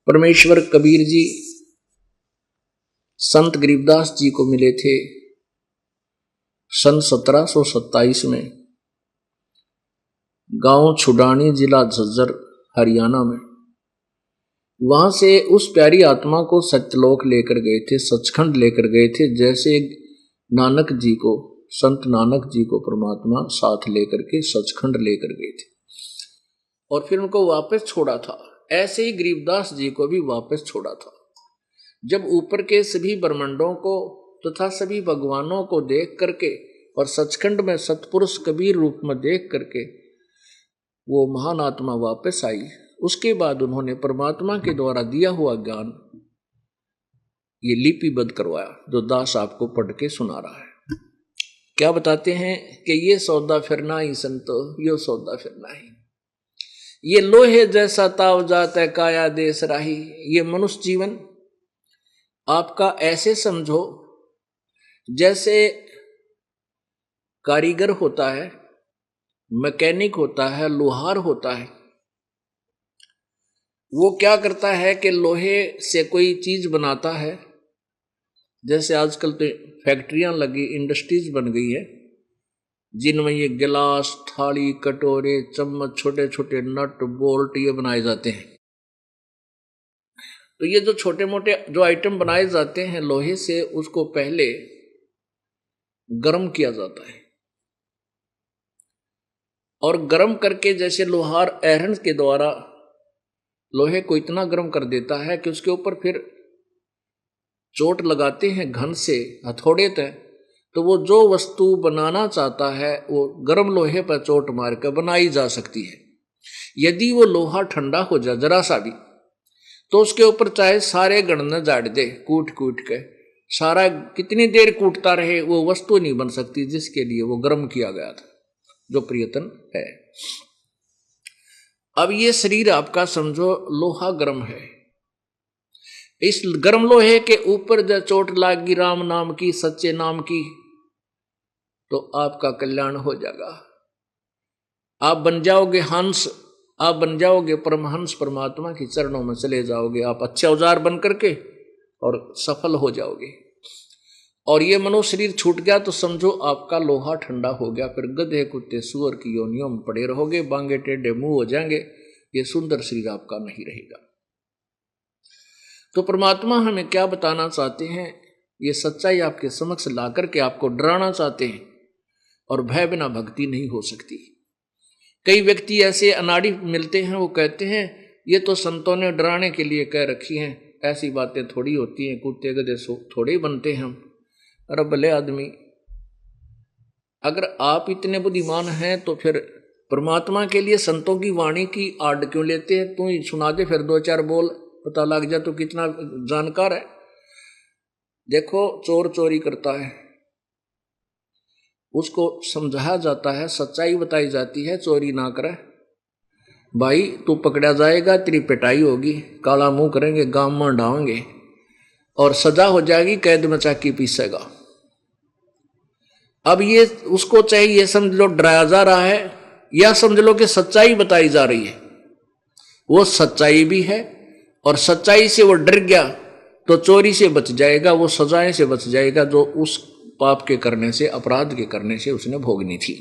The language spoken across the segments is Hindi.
परमेश्वर कबीर जी संत गरीबदास जी को मिले थे सन 1727 में गांव छुडानी जिला झज्जर हरियाणा में। वहां से उस प्यारी आत्मा को सत्यलोक लेकर गए थे, सचखंड लेकर गए थे, जैसे नानक जी को, संत नानक जी को परमात्मा साथ लेकर के सचखंड लेकर गए थे और फिर उनको वापस छोड़ा था। ऐसे ही गरीबदास जी को भी वापस छोड़ा था। जब ऊपर के सभी ब्रह्मांडों को तथा सभी भगवानों को देख करके और सचखंड में सतपुरुष कबीर रूप में देख करके वो महान आत्मा वापस आई, उसके बाद उन्होंने परमात्मा के द्वारा दिया हुआ ज्ञान ये लिपिबद्ध करवाया, जो दास आपको पढ़ के सुना रहा है। क्या बताते हैं कि ये सौदा फिरना ही संतो, यो सौदा फिरना ही, ये लोहे जैसा ताव जात है काया देश राही। ये मनुष्य जीवन आपका ऐसे समझो जैसे कारीगर होता है, मैकेनिक होता है, लोहार होता है। वो क्या करता है कि लोहे से कोई चीज बनाता है, जैसे आजकल तो फैक्ट्रियां लगी, इंडस्ट्रीज बन गई है जिनमें ये गिलास, थाली, कटोरे, चम्मच, छोटे छोटे नट बोल्ट ये बनाए जाते हैं। तो ये जो छोटे मोटे जो आइटम बनाए जाते हैं लोहे से, उसको पहले गर्म किया जाता है और गर्म करके जैसे लोहार आयरन के द्वारा लोहे को इतना गर्म कर देता है कि उसके ऊपर फिर चोट लगाते हैं घन से हथौड़े तक, तो वो जो वस्तु बनाना चाहता है वो गर्म लोहे पर चोट मार कर बनाई जा सकती है। यदि वो लोहा ठंडा हो जाए जरा सा भी, तो उसके ऊपर चाहे सारे गण न झाड़ दे, कूट कूट के सारा कितनी देर कूटता रहे, वो वस्तु नहीं बन सकती जिसके लिए वो गर्म किया गया था, जो प्रियतन है। अब ये शरीर आपका समझो लोहा गर्म है, इस गर्म लोहे के ऊपर जब चोट लागी राम नाम की, सच्चे नाम की, तो आपका कल्याण हो जाएगा। आप बन जाओगे हंस, आप बन जाओगे परमहंस, परमात्मा के चरणों में चले जाओगे आप अच्छे औजार बन करके और सफल हो जाओगे। और ये मनो शरीर छूट गया तो समझो आपका लोहा ठंडा हो गया, फिर गधे कुत्ते सुअर की योनियों में पड़े रहोगे, बांगे टेढ़े मुंह हो जाएंगे, ये सुंदर शरीर आपका नहीं रहेगा। तो परमात्मा हमें क्या बताना चाहते हैं, ये सच्चाई आपके समक्ष ला करके आपको डराना चाहते हैं। और भय बिना भक्ति नहीं हो सकती। कई व्यक्ति ऐसे अनाड़ी मिलते हैं, वो कहते हैं ये तो संतों ने डराने के लिए कह रखी हैं, ऐसी बातें थोड़ी होती हैं, कुत्ते गधे थोड़े ही बनते हैं हम। अरे भले आदमी, अगर आप इतने बुद्धिमान हैं तो फिर परमात्मा के लिए संतों की वाणी की आड़ क्यों लेते हैं? तू ही सुना दे फिर दो चार बोल, पता लग जाए तो कितना जानकार है। देखो चोर चोरी करता है, उसको समझाया जाता है, सच्चाई बताई जाती है, चोरी ना करे भाई, तू पकड़ा जाएगा, तेरी पिटाई होगी, काला मुंह करेंगे, गांव में डालेंगे और सजा हो जाएगी, कैद में चाकी पीसेगा। अब ये उसको चाहिए ये समझ लो डराया जा रहा है, या समझ लो कि सच्चाई बताई जा रही है। वो सच्चाई भी है और सच्चाई से वो डर गया तो चोरी से बच जाएगा, वो सजाएं से बच जाएगा जो उस पाप के करने से, अपराध के करने से उसने भोगनी थी।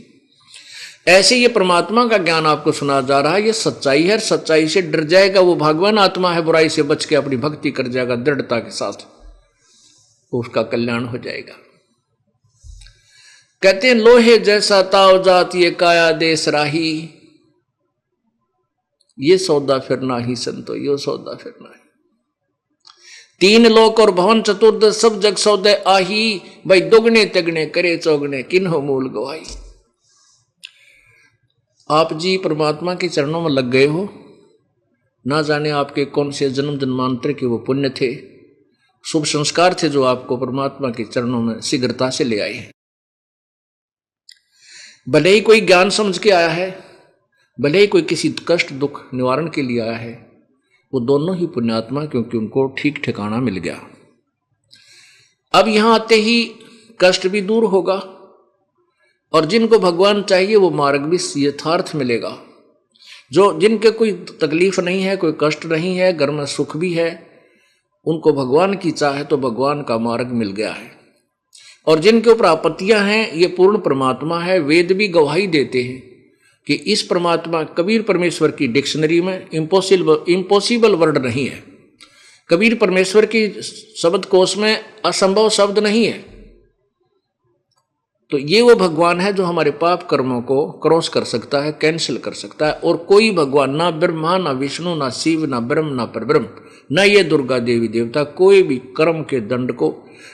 ऐसे ये परमात्मा का ज्ञान आपको सुना जा रहा है, ये सच्चाई है, सच्चाई से डर जाएगा, वो भगवान आत्मा है, बुराई से बच के अपनी भक्ति कर जाएगा दृढ़ता के साथ, उसका कल्याण हो जाएगा। कहते हैं लोहे जैसा ताव जात ये काया देश राही, ये सौदा फिरना ही संतो, यो सौदा फिरना ही। तीन लोक और भवन चतुर्द सब जग सौदे आही, भाई दोगने तगने करे चौगने किन्हो मूल गवाई। आप जी परमात्मा के चरणों में लग गए हो, ना जाने आपके कौन से जन्म जन्मांतर के वो पुण्य थे, शुभ संस्कार थे जो आपको परमात्मा के चरणों में शीघ्रता से ले आए हैं। भले ही कोई ज्ञान समझ के आया है, भले ही कोई किसी कष्ट दुख निवारण के लिए आया है, वो दोनों ही पुण्यात्मा, क्योंकि उनको ठीक ठिकाना मिल गया। अब यहां आते ही कष्ट भी दूर होगा और जिनको भगवान चाहिए वो मार्ग भी यथार्थ मिलेगा। जो जिनके कोई तकलीफ नहीं है, कोई कष्ट नहीं है, घर में सुख भी है, उनको भगवान की चाह है तो भगवान का मार्ग मिल गया है। और जिनके ऊपर आपत्तियां हैं, ये पूर्ण परमात्मा है। वेद भी गवाही देते हैं कि इस परमात्मा, कबीर परमेश्वर की डिक्शनरी में इम्पॉसिबल वर्ड नहीं है, कबीर परमेश्वर की शब्द कोश में असंभव शब्द नहीं है। तो ये वो भगवान है जो हमारे पाप कर्मों को क्रॉस कर सकता है, कैंसिल कर सकता है। और कोई भगवान, ना ब्रह्मा, ना विष्णु, ना शिव, ना ब्रह्म, ना परब्रह्म, ना ये दुर्गा देवी देवता, कोई भी कर्म के दंड को,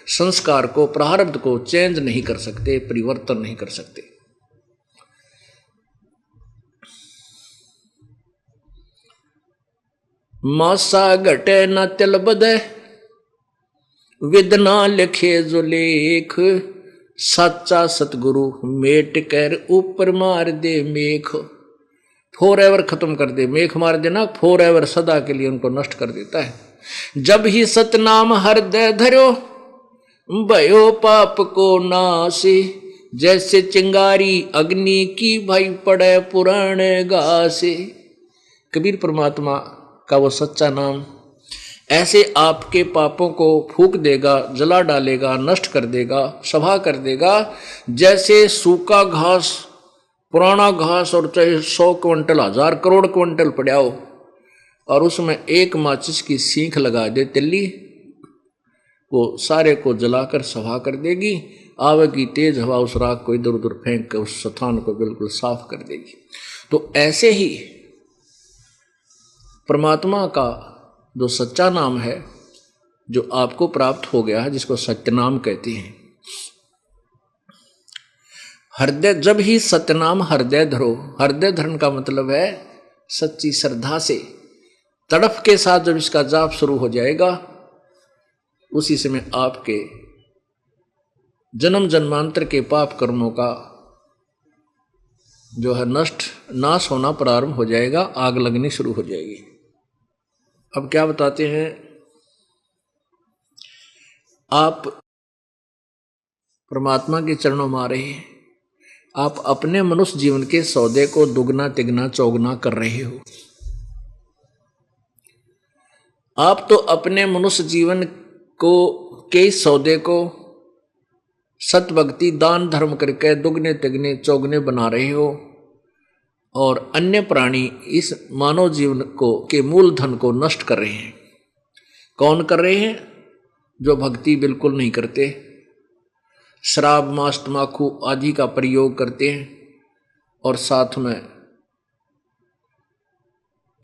संस्कार को, प्रारब्ध को चेंज नहीं कर सकते, परिवर्तन नहीं कर सकते। मासा घटे न तिल बदे, विदना लिखे जो लेख, सच्चा सतगुरु मेट कर ऊपर मार दे मेघ। फॉर एवर खत्म कर दे, मेघ मार देना, फॉर एवर सदा के लिए उनको नष्ट कर देता है। जब ही सतनाम हृदय धरो, भयो पाप को नासी, जैसे चिंगारी अग्नि की भाई पड़े पुराने घासे। कबीर परमात्मा का वो सच्चा नाम ऐसे आपके पापों को फूंक देगा, जला डालेगा, नष्ट कर देगा, सभा कर देगा, जैसे सूखा घास, पुराना घास, और चाहे 100 क्विंटल, 1000 करोड़ क्विंटल पड़ा हो और उसमें एक माचिस की सीख लगा दे तिल्ली, वो सारे को जलाकर सभा कर देगी। आवेगी तेज हवा, उस राख को इधर उधर फेंक कर उस स्थान को बिल्कुल साफ कर देगी। तो ऐसे ही परमात्मा का जो सच्चा नाम है, जो आपको प्राप्त हो गया है, जिसको सत्यनाम कहते हैं। हृदय, जब ही सत्यनाम हृदय धरो, हृदय धरण का मतलब है सच्ची श्रद्धा से, तड़फ के साथ जब इसका जाप शुरू हो जाएगा, उसी समय आपके जन्म जन्मांतर के पाप कर्मों का जो है नाश होना प्रारंभ हो जाएगा, आग लगनी शुरू हो जाएगी। अब क्या बताते हैं, आप परमात्मा के चरणों में आ रहे हैं, आप अपने मनुष्य जीवन के सौदे को दुगना तिगना चौगुना कर रहे हो। आप तो अपने मनुष्य जीवन को के सौदे को सत भक्ति दान धर्म करके दुगने तिगने चौगने बना रहे हो, और अन्य प्राणी इस मानव जीवन को के मूल धन को नष्ट कर रहे हैं। कौन कर रहे हैं? जो भक्ति बिल्कुल नहीं करते, शराब मांस तमाकू आदि का प्रयोग करते हैं, और साथ में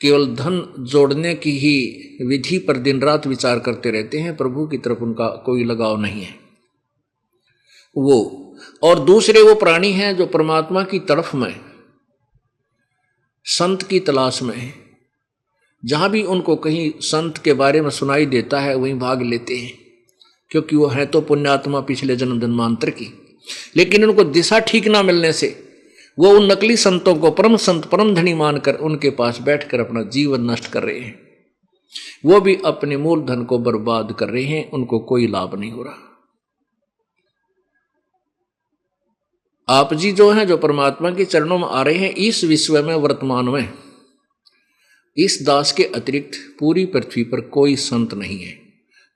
केवल धन जोड़ने की ही विधि पर दिन रात विचार करते रहते हैं। प्रभु की तरफ उनका कोई लगाव नहीं है वो। और दूसरे वो प्राणी हैं जो परमात्मा की तरफ में, संत की तलाश में है। जहां भी उनको कहीं संत के बारे में सुनाई देता है वहीं भाग लेते हैं, क्योंकि वो है तो पुण्यात्मा पिछले जन्म जन्मांतर की। लेकिन उनको दिशा ठीक ना मिलने से वो उन नकली संतों को परम संत परम धनी मानकर उनके पास बैठकर अपना जीवन नष्ट कर रहे हैं। वो भी अपने मूल धन को बर्बाद कर रहे हैं, उनको कोई लाभ नहीं हो रहा। आप जी जो हैं, जो परमात्मा के चरणों में आ रहे हैं, इस विश्व में वर्तमान में इस दास के अतिरिक्त पूरी पृथ्वी पर कोई संत नहीं है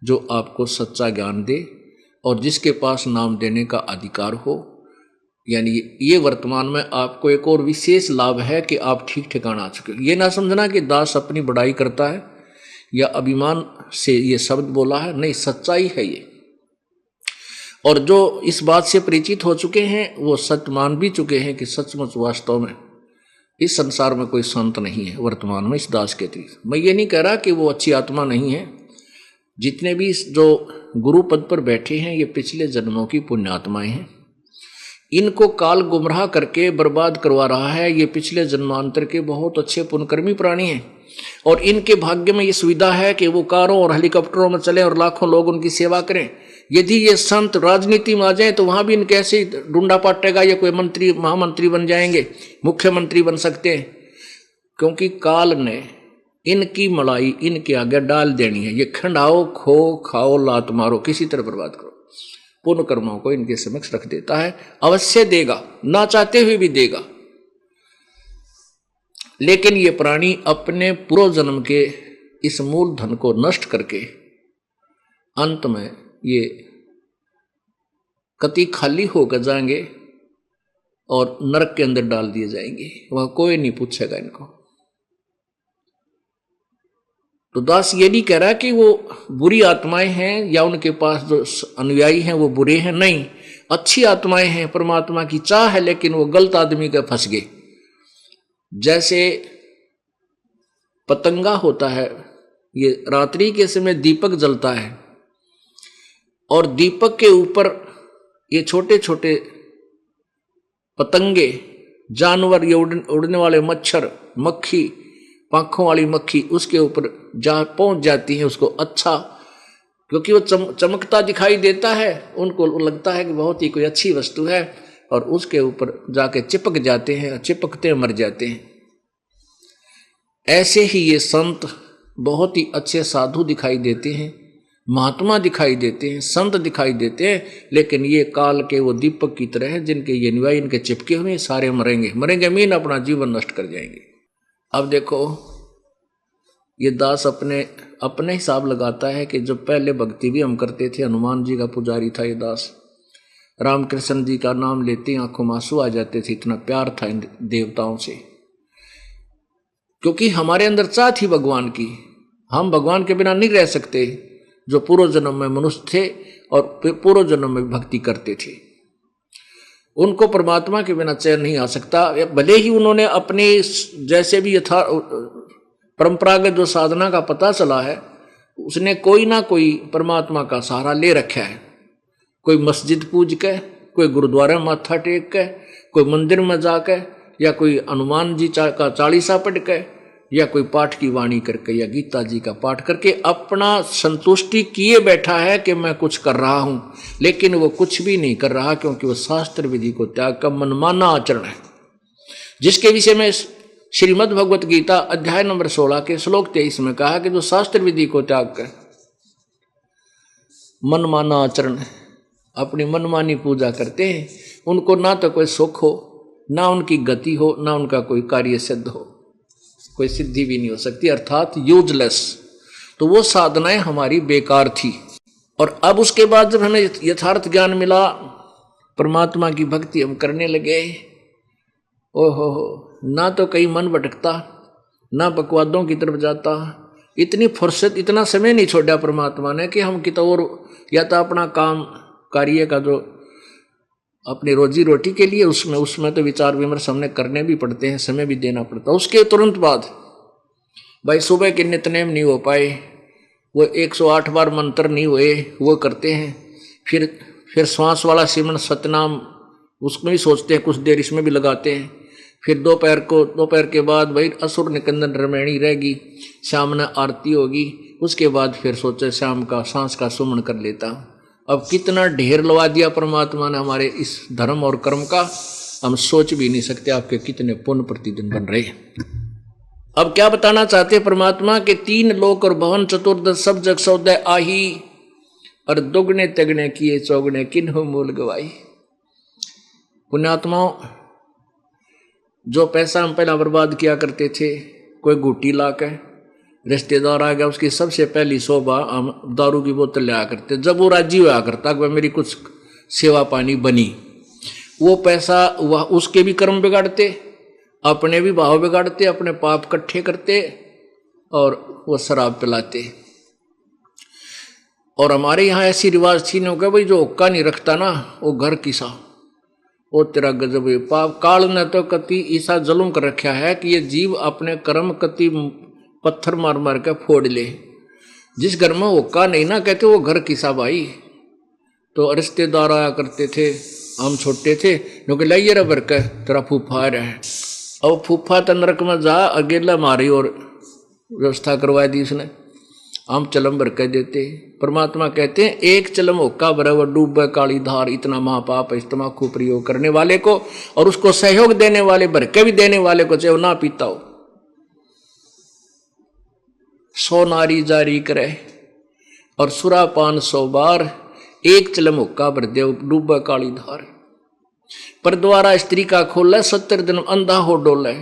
जो आपको सच्चा ज्ञान दे और जिसके पास नाम देने का अधिकार हो। यानी ये वर्तमान में आपको एक और विशेष लाभ है कि आप ठीक ठिकाना आ चुके हो। ये ना समझना कि दास अपनी बड़ाई करता है या अभिमान से ये शब्द बोला है, नहीं, सच्चाई है ये। और जो इस बात से परिचित हो चुके हैं वो सत्य मान भी चुके हैं कि सचमुच वास्तव में इस संसार में कोई संत नहीं है वर्तमान में इस दास के अतिरिक्त। मैं ये नहीं कह रहा कि वो अच्छी आत्मा नहीं है। जितने भी जो गुरु पद पर बैठे हैं ये पिछले जन्मों की पुण्यात्माएं हैं। इनको काल गुमराह करके बर्बाद करवा रहा है। ये पिछले जन्मांतर के बहुत अच्छे पुण्यकर्मी प्राणी हैं और इनके भाग्य में ये सुविधा है कि वो कारों और हेलीकॉप्टरों में चले और लाखों लोग उनकी सेवा करें। यदि ये संत राजनीति में आ जाए तो वहां भी इनके ऐसे ढूंढा पाटेगा, या कोई मंत्री महामंत्री बन जाएंगे, मुख्यमंत्री बन सकते हैं, क्योंकि काल ने इनकी मलाई इनके आगे डाल देनी है। ये खंडाओ, खो, खाओ, लात मारो, किसी तरह बर्बाद करो, पुण्य कर्मों को इनके समक्ष रख देता है। अवश्य देगा, ना चाहते हुए भी देगा। लेकिन ये प्राणी अपने पूर्व जन्म के इस मूल धन को नष्ट करके अंत में ये कति खाली होकर जाएंगे और नरक के अंदर डाल दिए जाएंगे। वह कोई नहीं पूछेगा इनको। तो दास ये नहीं कह रहा कि वो बुरी आत्माएं हैं या उनके पास जो अनुयायी हैं वो बुरे हैं, नहीं, अच्छी आत्माएं हैं, परमात्मा की चाह है, लेकिन वो गलत आदमी के फंस गए। जैसे पतंगा होता है, ये रात्रि के समय दीपक जलता है और दीपक के ऊपर ये छोटे छोटे पतंगे, जानवर, ये उड़ने वाले मच्छर, मक्खी, पंखों वाली मक्खी उसके ऊपर जा पहुंच जाती है। उसको अच्छा, क्योंकि वो चमकता दिखाई देता है, उनको लगता है कि बहुत ही कोई अच्छी वस्तु है, और उसके ऊपर जाके चिपक जाते हैं, चिपकते मर जाते हैं। ऐसे ही ये संत बहुत ही अच्छे साधु दिखाई देते हैं, महात्मा दिखाई देते हैं, संत दिखाई देते हैं, लेकिन ये काल के वो दीपक की तरह है जिनके ये अनुयायी इनके चिपके हुए सारे मरेंगे, मरेंगे मीन अपना जीवन नष्ट कर जाएंगे। अब देखो ये दास अपने हिसाब लगाता है कि जब पहले भक्ति भी हम करते थे, हनुमान जी का पुजारी था ये दास, रामकृष्ण जी का नाम लेते ही आंखों में आंसू आ जाते थे, इतना प्यार था इन देवताओं से, क्योंकि हमारे अंदर चाह थी भगवान की। हम भगवान के बिना नहीं रह सकते, जो पूर्व जन्म में मनुष्य थे और पूर्व जन्म में भक्ति करते थे, उनको परमात्मा के बिना चैन नहीं आ सकता। भले ही उन्होंने अपने जैसे भी यथा परंपरागत जो साधना का पता चला है, उसने कोई ना कोई परमात्मा का सहारा ले रखा है। कोई मस्जिद पूज के, कोई गुरुद्वारा माथा टेक के, कोई मंदिर में जाकर, या कोई हनुमान जी का चालीसा पढ़ के, या कोई पाठ की वाणी करके, या गीता जी का पाठ करके अपना संतुष्टि किए बैठा है कि मैं कुछ कर रहा हूं, लेकिन वो कुछ भी नहीं कर रहा, क्योंकि वो शास्त्र विधि को त्याग का मनमाना आचरण है, जिसके विषय में श्रीमद् भगवत गीता अध्याय नंबर 16 के श्लोक 23 में कहा कि जो शास्त्र विधि को त्याग कर मनमाना आचरण, अपनी मनमानी पूजा करते हैं, उनको ना तो कोई सुख हो, ना उनकी गति हो, ना उनका कोई कार्य सिद्ध हो, कोई सिद्धि भी नहीं हो सकती, अर्थात यूजलेस। तो वो साधनाएं हमारी बेकार थी। और अब उसके बाद जब हमें यथार्थ ज्ञान मिला, परमात्मा की भक्ति हम करने लगे, ओहो, ना तो कहीं मन भटकता, ना बकवादों की तरफ जाता, इतनी फुर्सत, इतना समय नहीं छोड़ा परमात्मा ने कि हम कितना और, या तो अपना काम कार्य का जो अपनी रोजी रोटी के लिए उसमें तो विचार विमर्श हमने करने भी पड़ते हैं, समय भी देना पड़ता। उसके तुरंत बाद भाई सुबह के नित्यनेम नहीं हो पाए, वो 108 बार मंत्र नहीं हुए, वो करते हैं। फिर श्वास वाला सिमरन सतनाम, उसमें भी सोचते हैं, कुछ देर इसमें भी लगाते हैं। फिर दोपहर के बाद भाई असुर निकंदन रमैणी रहेगी, शाम ने आरती होगी, उसके बाद फिर सोचे शाम का सांस का सुमन कर लेता हूँ। अब कितना ढेर लगा दिया परमात्मा ने हमारे इस धर्म और कर्म का, हम सोच भी नहीं सकते आपके कितने पुण्य प्रतिदिन बन रहे। अब क्या बताना चाहते परमात्मा के 3 लोक और भवन चतुर्दश सब जग सौदय आही, और दुगने तगने किए चौगने किन्हु मूल गवाई। पुण्यात्माओं, जो पैसा हम पहला बर्बाद किया करते थे, कोई गुटी ला के रिश्तेदार आ गया, उसकी सबसे पहली शोभा हम दारू की बोतल ले आ करते, जब वो राजी हुआ करता कि मेरी कुछ सेवा पानी बनी, वो पैसा वह उसके भी कर्म बिगाड़ते, अपने भी भाव बिगाड़ते, अपने पाप इकट्ठे करते, और वो शराब पिलाते। और हमारे यहाँ ऐसी रिवाज थी, नहीं भाई जो हुक्का नहीं रखता ना, वो घर किसा, वो तेरा गजब है। पाप काल ने तो कति ऐसा जुल्म कर रखा है कि ये जीव अपने कर्म कति पत्थर मार मार के फोड़ ले। जिस घर में हुक्का नहीं ना कहते, वो घर किसा भाई। तो रिश्तेदार आया करते थे, हम छोटे थे, क्योंकि लाइए रे भर के तेरा फूफा रहे, अब फूफा तो नरक में जा, अकेला मारी और व्यवस्था करवा दी उसने, हम चलम भर के देते। परमात्मा कहते हैं एक चलम हुक्का बराबर डूबे काली धार, इतना महापाप है इस तम्बाकू प्रयोग करने वाले को, और उसको सहयोग देने वाले, भर के भी देने वाले को, चाहे वो ना पीता हो। 100 नारी जारी करे और सुरापान 100 बार, एक चलम हुक्का भर दे डूबे काली धार। पर द्वारा स्त्री का खोले 70 दिन अंधा हो डोले।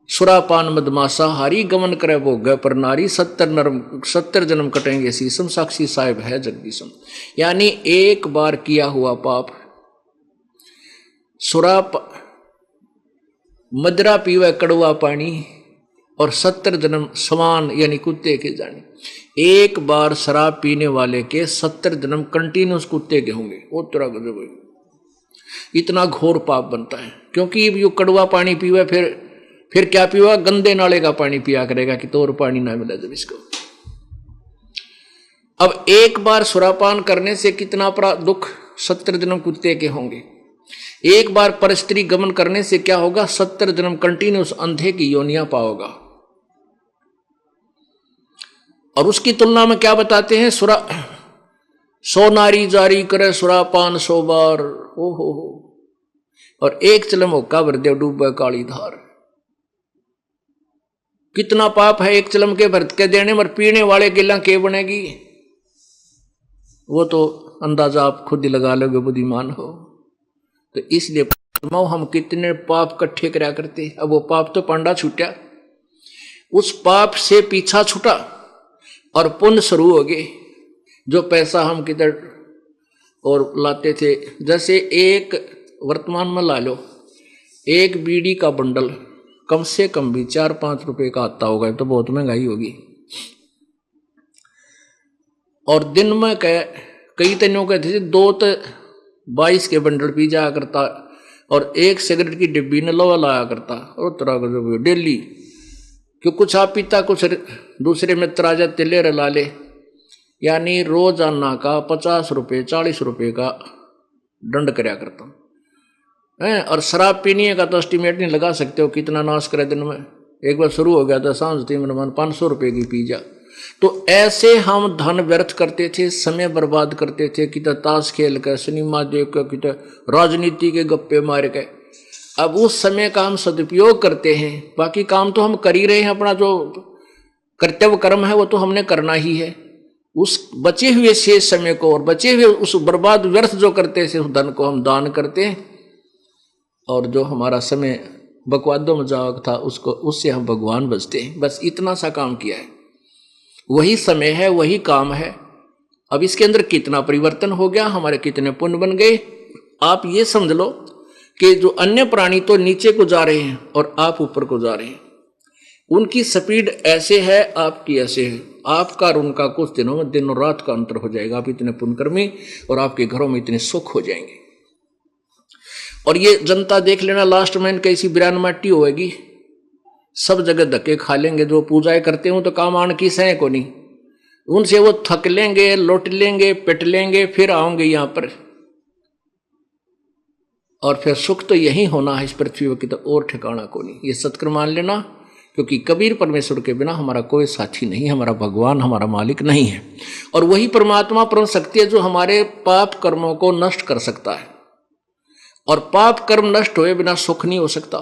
सुरापान मदमासा हारी गमन करे भोग पर नारी 70 जन्म कटेंगे शीशम साक्षी साहिब है जगदीशम। यानी एक बार किया हुआ पाप, मदरा पीवे कड़वा पानी और 70 जन्म समान यानी कुत्ते के जाने। एक बार शराब पीने वाले के 70 जन्म कंटिन्यूस कुत्ते के होंगे। वो तरह गजब, इतना घोर पाप बनता है। क्योंकि ये कड़वा पानी पीवे फिर क्या पीवा, गंदे नाले का पानी पिया करेगा कि तो और पानी ना मिला जब इसको। अब एक बार सुरापान करने से कितना दुख 70 जन्म कुत्ते के होंगे। एक बार परस्त्री गमन करने से क्या होगा, 70 जन्म कंटिन्यूस अंधे की योनियां पाओगा। और उसकी तुलना में क्या बताते हैं, 100 नारी जारी करे सुरापान 100 बार, हो और एक चलम होका भर दे डूबे काली धार। कितना पाप है एक चलम के भरत के देने में, पीने वाले गिला के बनेगी वो तो अंदाजा आप खुद ही लगा लोगे, बुद्धिमान हो। तो इसलिए हम कितने पाप इकट्ठे करा करते। अब वो पाप तो पांडा छूटा, उस पाप से पीछा छूटा और पुण्य शुरू हो गए। जो पैसा हम किधर और लाते थे, जैसे एक वर्तमान में ला लो, एक बीड़ी का बंडल कम से कम भी 4-5 रुपए का आता होगा, तो बहुत महंगाई होगी। और दिन में कई तनों कहते थे 2 तो 22 के बंडल पी जाया करता और 1 सिगरेट की डिब्बी ने लोहा लाया करता। और तरह का डेली क्यों, कुछ आप पीता कुछ दूसरे मित्र आ जाते ले ला ले। यानी रोजाना का 50 रुपये 40 रुपये का दंड कराया करता है। और शराब पीने का तो एस्टिमेट नहीं लगा सकते हो कितना नाश करे दिन में। एक बार शुरू हो गया था सांझ 500 रुपये की पी जा। तो ऐसे हम धन व्यर्थ करते थे, समय बर्बाद करते थे, कितना ताश खेल कर, सिनेमा देख कर, कितना राजनीति के गप्पे मार के। अब उस समय का हम सदुपयोग करते हैं, बाकी काम तो हम कर ही रहे हैं। अपना जो कर्तव्य कर्म है वो तो हमने करना ही है। उस बचे हुए शेष समय को और बचे हुए उस बर्बाद व्यर्थ जो करते थे उस धन को हम दान करते हैं। और जो हमारा समय बकवादों में जावक था उससे हम भगवान बचते हैं। बस इतना सा काम किया है, वही समय है, वही काम है। अब इसके अंदर कितना परिवर्तन हो गया, हमारे कितने पुण्य बन गए। आप ये समझ लो कि जो अन्य प्राणी तो नीचे को जा रहे हैं और आप ऊपर को जा रहे हैं, उनकी स्पीड ऐसे है, आपकी ऐसे है। आपका और उनका कुछ दिनों में दिन और रात का अंतर हो जाएगा। आप इतने पुण्यकर्मी और आपके घरों में इतने सुख हो जाएंगे। और ये जनता देख लेना, लास्ट में इनकी ऐसी बिरान माटी होगी, सब जगह धक्के खा लेंगे। जो पूजाएं करते हो तो काम आन की सह को नहीं, उनसे वो थक लेंगे, लौट लेंगे, पिट लेंगे, फिर आओगे यहाँ पर। और फिर सुख तो यही होना है इस पृथ्वी की, तो और ठिकाना को नहीं। ये सत्कर मान लेना, क्योंकि कबीर परमेश्वर के बिना हमारा कोई साथी नहीं, हमारा भगवान हमारा मालिक नहीं है। और वही परमात्मा परम शक्ति है जो हमारे पाप कर्मों को नष्ट कर सकता है। और पाप कर्म नष्ट हुए बिना सुख नहीं हो सकता।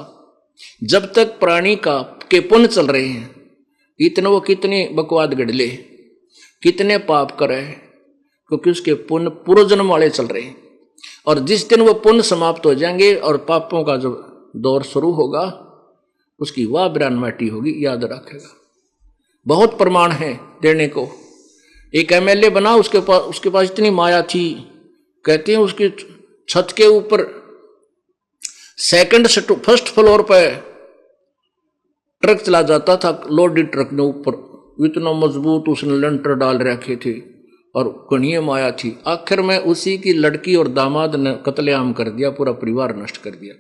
जब तक प्राणी के पुण्य चल रहे हैं, इतने वो कितने बकवाद गढ़ले, कितने पाप करे, क्योंकि उसके पुण्य पूर्व जन्म वाले चल रहे हैं। और जिस दिन वो पुण्य समाप्त हो जाएंगे और पापों का जो दौर शुरू होगा, उसकी वाह बिरान माटी होगी, याद रखेगा। बहुत प्रमाण है देने को। एक एमएलए बना, उसके पास इतनी माया थी, कहते हैं उसकी छत के ऊपर फर्स्ट फ्लोर पे ट्रक चला जाता था, लोडेड ट्रक ने ऊपर, इतना मजबूत उसने लेंटर डाल रखे थे और कनिए माया थी। आखिर में उसी की लड़की और दामाद ने कत्लेआम कर दिया, पूरा परिवार नष्ट कर दिया।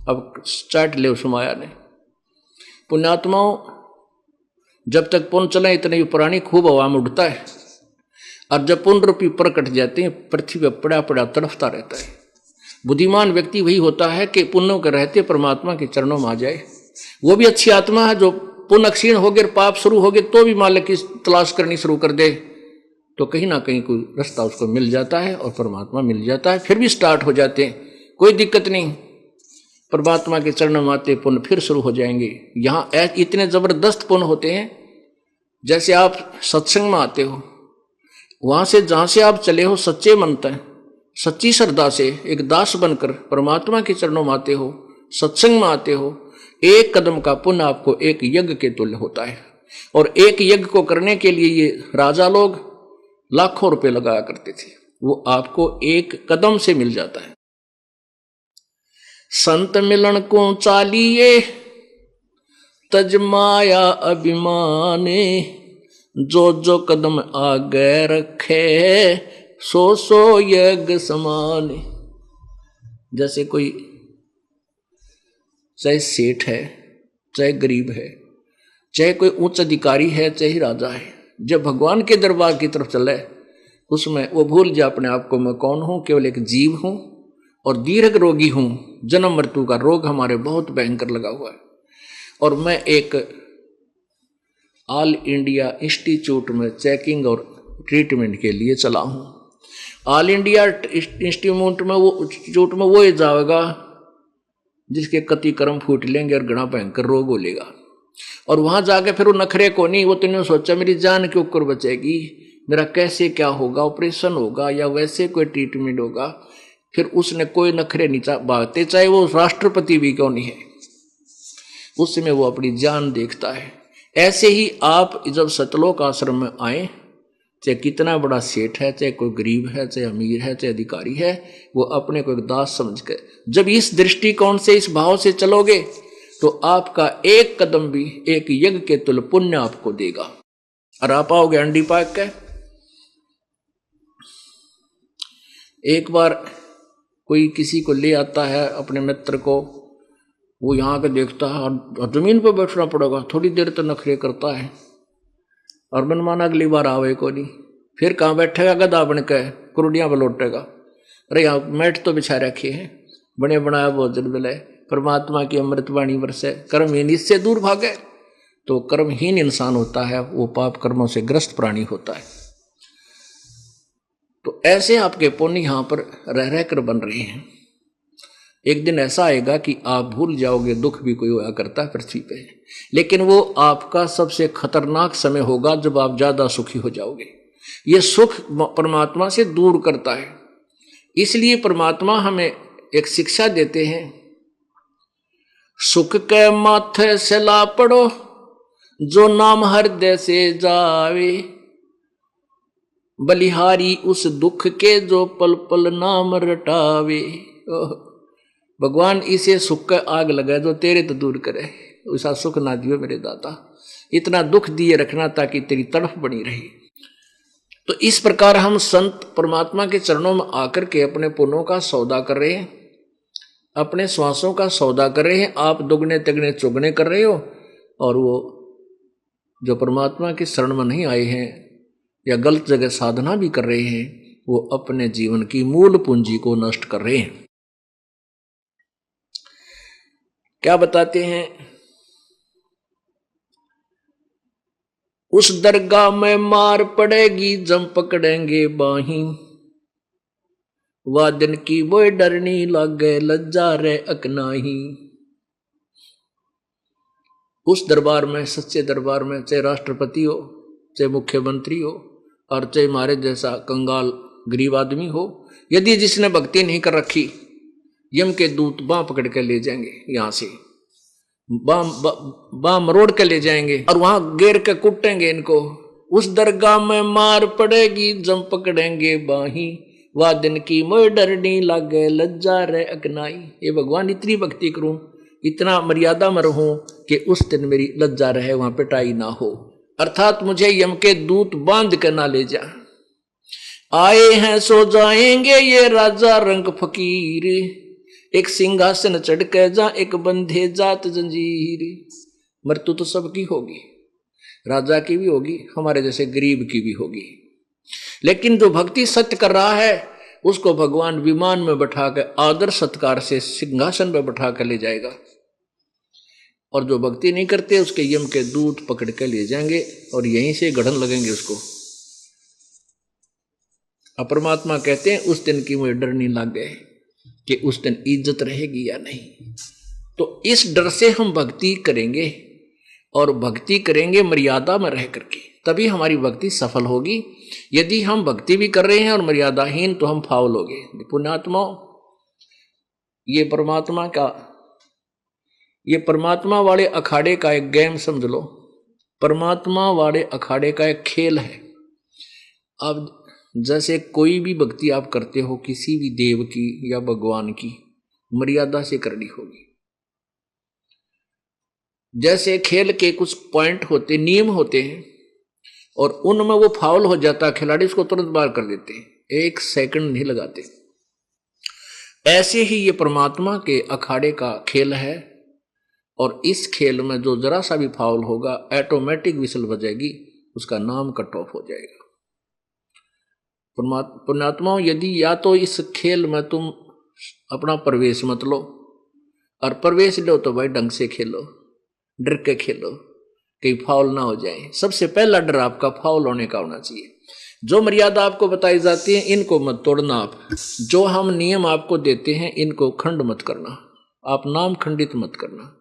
अब चाट ले उस माया ने। पुण्यात्माओं, जब तक पुण्य चले इतनी पुरानी खूब हवा में उड़ता है, और जब पुण्य रूपी ऊपर कट जाते हैं, पृथ्वी पर पड़ा पड़ा तड़फता रहता है। बुद्धिमान व्यक्ति वही होता है कि पुण्यों के रहते परमात्मा के चरणों में आ जाए। वो भी अच्छी आत्मा है जो पुण्य क्षीण हो गए, पाप शुरू हो गए, तो भी मालिक की तलाश करनी शुरू कर दे, तो कहीं ना कहीं कोई रास्ता उसको मिल जाता है और परमात्मा मिल जाता है। फिर भी स्टार्ट हो जाते हैं, कोई दिक्कत नहीं। परमात्मा के चरणों में आते पुण्य फिर शुरू हो जाएंगे। यहाँ इतने जबरदस्त पुण्य होते हैं, जैसे आप सत्संग में आते हो, वहां से जहां से आप चले हो सच्चे मन से, सच्ची श्रद्धा से एक दास बनकर परमात्मा के चरणों में आते हो, सत्संग में आते हो, एक कदम का पुण्य आपको एक यज्ञ के तुल्य होता है। और एक यज्ञ को करने के लिए ये राजा लोग लाखों रुपए लगाया करते थे, वो आपको एक कदम से मिल जाता है। संत मिलन को चालिए तज माया अभिमाने, जो जो कदम आगे रखे सो सो यज्ञ समाने। जैसे कोई चाहे सेठ है, चाहे गरीब है, चाहे कोई उच्च अधिकारी है, चाहे राजा है, जब भगवान के दरबार की तरफ चले उसमें वो भूल जाए अपने आप को, मैं कौन हूं, केवल एक जीव हूं और दीर्घ रोगी हूं, जन्म मृत्यु का रोग हमारे बहुत भयंकर लगा हुआ है, और मैं एक ऑल इंडिया इंस्टीट्यूट में चेकिंग और ट्रीटमेंट के लिए चला हूं। ऑल इंडिया इंस्टीट्यूट में वो ही जाएगा जिसके कति कर्म फूट लेंगे और घना भयंकर रोग हो लेगा, और वहां जाके फिर वो नखरे को नहीं, वो तुमने सोचा मेरी जान क्यों कर बचेगी, मेरा कैसे क्या होगा, ऑपरेशन होगा या वैसे कोई ट्रीटमेंट होगा, फिर उसने कोई नखरे नहीं बागते, चाहे वो राष्ट्रपति भी क्यों नहीं है, उसमें वो अपनी जान देखता है। ऐसे ही आप जब सतलोक आश्रम में आए, चाहे कितना बड़ा सेठ है, चाहे कोई गरीब है, चाहे अमीर है, चाहे अधिकारी है, वो अपने को एक दास समझ के जब इस दृष्टिकोण से, इस भाव से चलोगे तो आपका एक कदम भी एक यज्ञ के तुल्य पुण्य आपको देगा और आप आओगे अंडी पाक के। एक बार कोई किसी को ले आता है अपने मित्र को, वो यहाँ के देखता है और जमीन पर बैठना पड़ेगा, थोड़ी देर तक नखरे करता है और मनमाना अगली बार आवे को नहीं, फिर कहाँ बैठेगा गधा बन के, कुरुडियाँ पर लौटेगा। अरे यहाँ मैट तो बिछा रखे हैं, बने बनाया भोजन मिले, परमात्मा की अमृतवाणी बरसे, कर्महीन इससे दूर भागे। तो कर्महीन इंसान होता है वो पाप कर्मों से ग्रस्त प्राणी होता है। तो ऐसे आपके पुण्य यहाँ पर रह रह कर बन रहे हैं। एक दिन ऐसा आएगा कि आप भूल जाओगे, दुख भी कोई होया करता है पृथ्वी पे, लेकिन वो आपका सबसे खतरनाक समय होगा जब आप ज्यादा सुखी हो जाओगे। ये सुख परमात्मा से दूर करता है, इसलिए परमात्मा हमें एक शिक्षा देते हैं, सुख के माथे से ला पड़ो जो नाम हृदय से जावे, बलिहारी उस दुख के जो पल पल नाम रटावे। भगवान इसे सुख का आग लगाए जो तेरे तो दूर करे, ऐसा सुख ना दियो मेरे दाता, इतना दुख दिए रखना ताकि तेरी तड़फ बनी रही। तो इस प्रकार हम संत परमात्मा के चरणों में आकर के अपने पुण्यों का सौदा कर रहे हैं, अपने श्वासों का सौदा कर रहे हैं। आप दुगने तिगने चुगने कर रहे हो, और वो जो परमात्मा के शरण में नहीं आए हैं या गलत जगह साधना भी कर रहे हैं, वो अपने जीवन की मूल पूंजी को नष्ट कर रहे हैं। क्या बताते हैं, उस दरगाह में मार पड़ेगी जम पकड़ेंगे बाही, वह दिन की वो डरनी लागे लज्जा रे अकनाही। उस दरबार में, सच्चे दरबार में, चाहे राष्ट्रपति हो, चाहे मुख्यमंत्री हो, और चाहे हमारे जैसा कंगाल गरीब आदमी हो, यदि जिसने भक्ति नहीं कर रखी, यम के दूत बाँ पकड़ के ले जाएंगे, यहां से बाँ मरोड़ के ले जाएंगे और वहां घेर के कुटेंगे इनको। उस दरगाह में मार पड़ेगी जम पकड़ेंगे बाही, वह दिन की मोह डरनी लागे लज्जा रे अकनाई। ये भगवान इतनी भक्ति करूं, इतना मर्यादा में रहूं कि उस दिन मेरी लज्जा रहे, वहां पिटाई ना हो, अर्थात मुझे यम के दूत बांध के ना ले जा। आए हैं सो जाएंगे ये राजा रंग फकीर, एक सिंहासन चढ़ के जा एक बंधे जात जंजीर। मृत्यु तो सबकी होगी, राजा की भी होगी, हमारे जैसे गरीब की भी होगी, लेकिन जो भक्ति सत्य कर रहा है उसको भगवान विमान में बैठा कर आदर सत्कार से सिंहासन पर बैठा कर ले जाएगा, और जो भक्ति नहीं करते उसके यम के दूत पकड़ के ले जाएंगे और यहीं से गढ़न लगेंगे उसको। परमात्मा कहते हैं उस दिन की मुझे डर नहीं लग गए कि उस दिन इज्जत रहेगी या नहीं। तो इस डर से हम भक्ति करेंगे, और भक्ति करेंगे मर्यादा में रह करके, तभी हमारी भक्ति सफल होगी। यदि हम भक्ति भी कर रहे हैं और मर्यादाहीन, तो हम फाउल होंगे। पुण्यात्मा, ये परमात्मा का ये परमात्मा वाले अखाड़े का एक गेम समझ लो, परमात्मा वाले अखाड़े का एक खेल है। अब जैसे कोई भी भक्ति आप करते हो किसी भी देव की या भगवान की, मर्यादा से करनी होगी। जैसे खेल के कुछ पॉइंट होते, नियम होते हैं, और उनमें वो फाउल हो जाता, खिलाड़ी उसको तुरंत बाहर कर देते हैं, 1 सेकंड नहीं लगाते। ऐसे ही ये परमात्मा के अखाड़े का खेल है, और इस खेल में जो जरा सा भी फाउल होगा ऑटोमेटिक विसल बजेगी, उसका नाम कट ऑफ हो जाएगा। पुण्यात्माओं, यदि या तो इस खेल में तुम अपना प्रवेश मत लो, और प्रवेश लो तो भाई ढंग से खेलो, डर के खेलो, कहीं फाउल ना हो जाए। सबसे पहला डर आपका फाउल होने का होना चाहिए। जो मर्यादा आपको बताई जाती है इनको मत तोड़ना आप, जो हम नियम आपको देते हैं इनको खंड मत करना, आप नाम खंडित मत करना।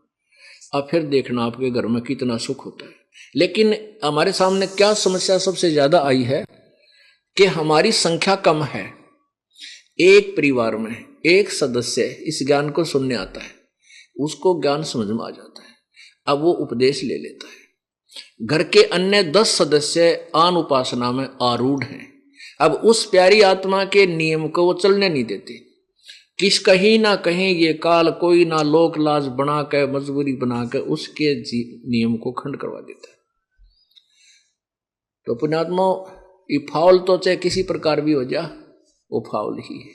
अब फिर देखना आपके घर में कितना सुख होता है। लेकिन हमारे सामने क्या समस्या सबसे ज्यादा आई है कि हमारी संख्या कम है, एक परिवार में एक सदस्य इस ज्ञान को सुनने आता है, उसको ज्ञान समझ में आ जाता है, अब वो उपदेश ले लेता है। घर के अन्य 10 सदस्य आन उपासना में आरूढ़ हैं, अब उस प्यारी आत्मा के नियम को वो चलने नहीं देते। किस कहीं ना कहीं ये काल कोई ना लोक लाज बना के, मजबूरी बना के उसके नियम को खंड करवा देता है। तो पुण्यात्मा, ये फाउल तो चाहे किसी प्रकार भी हो जा, वो फाउल ही है,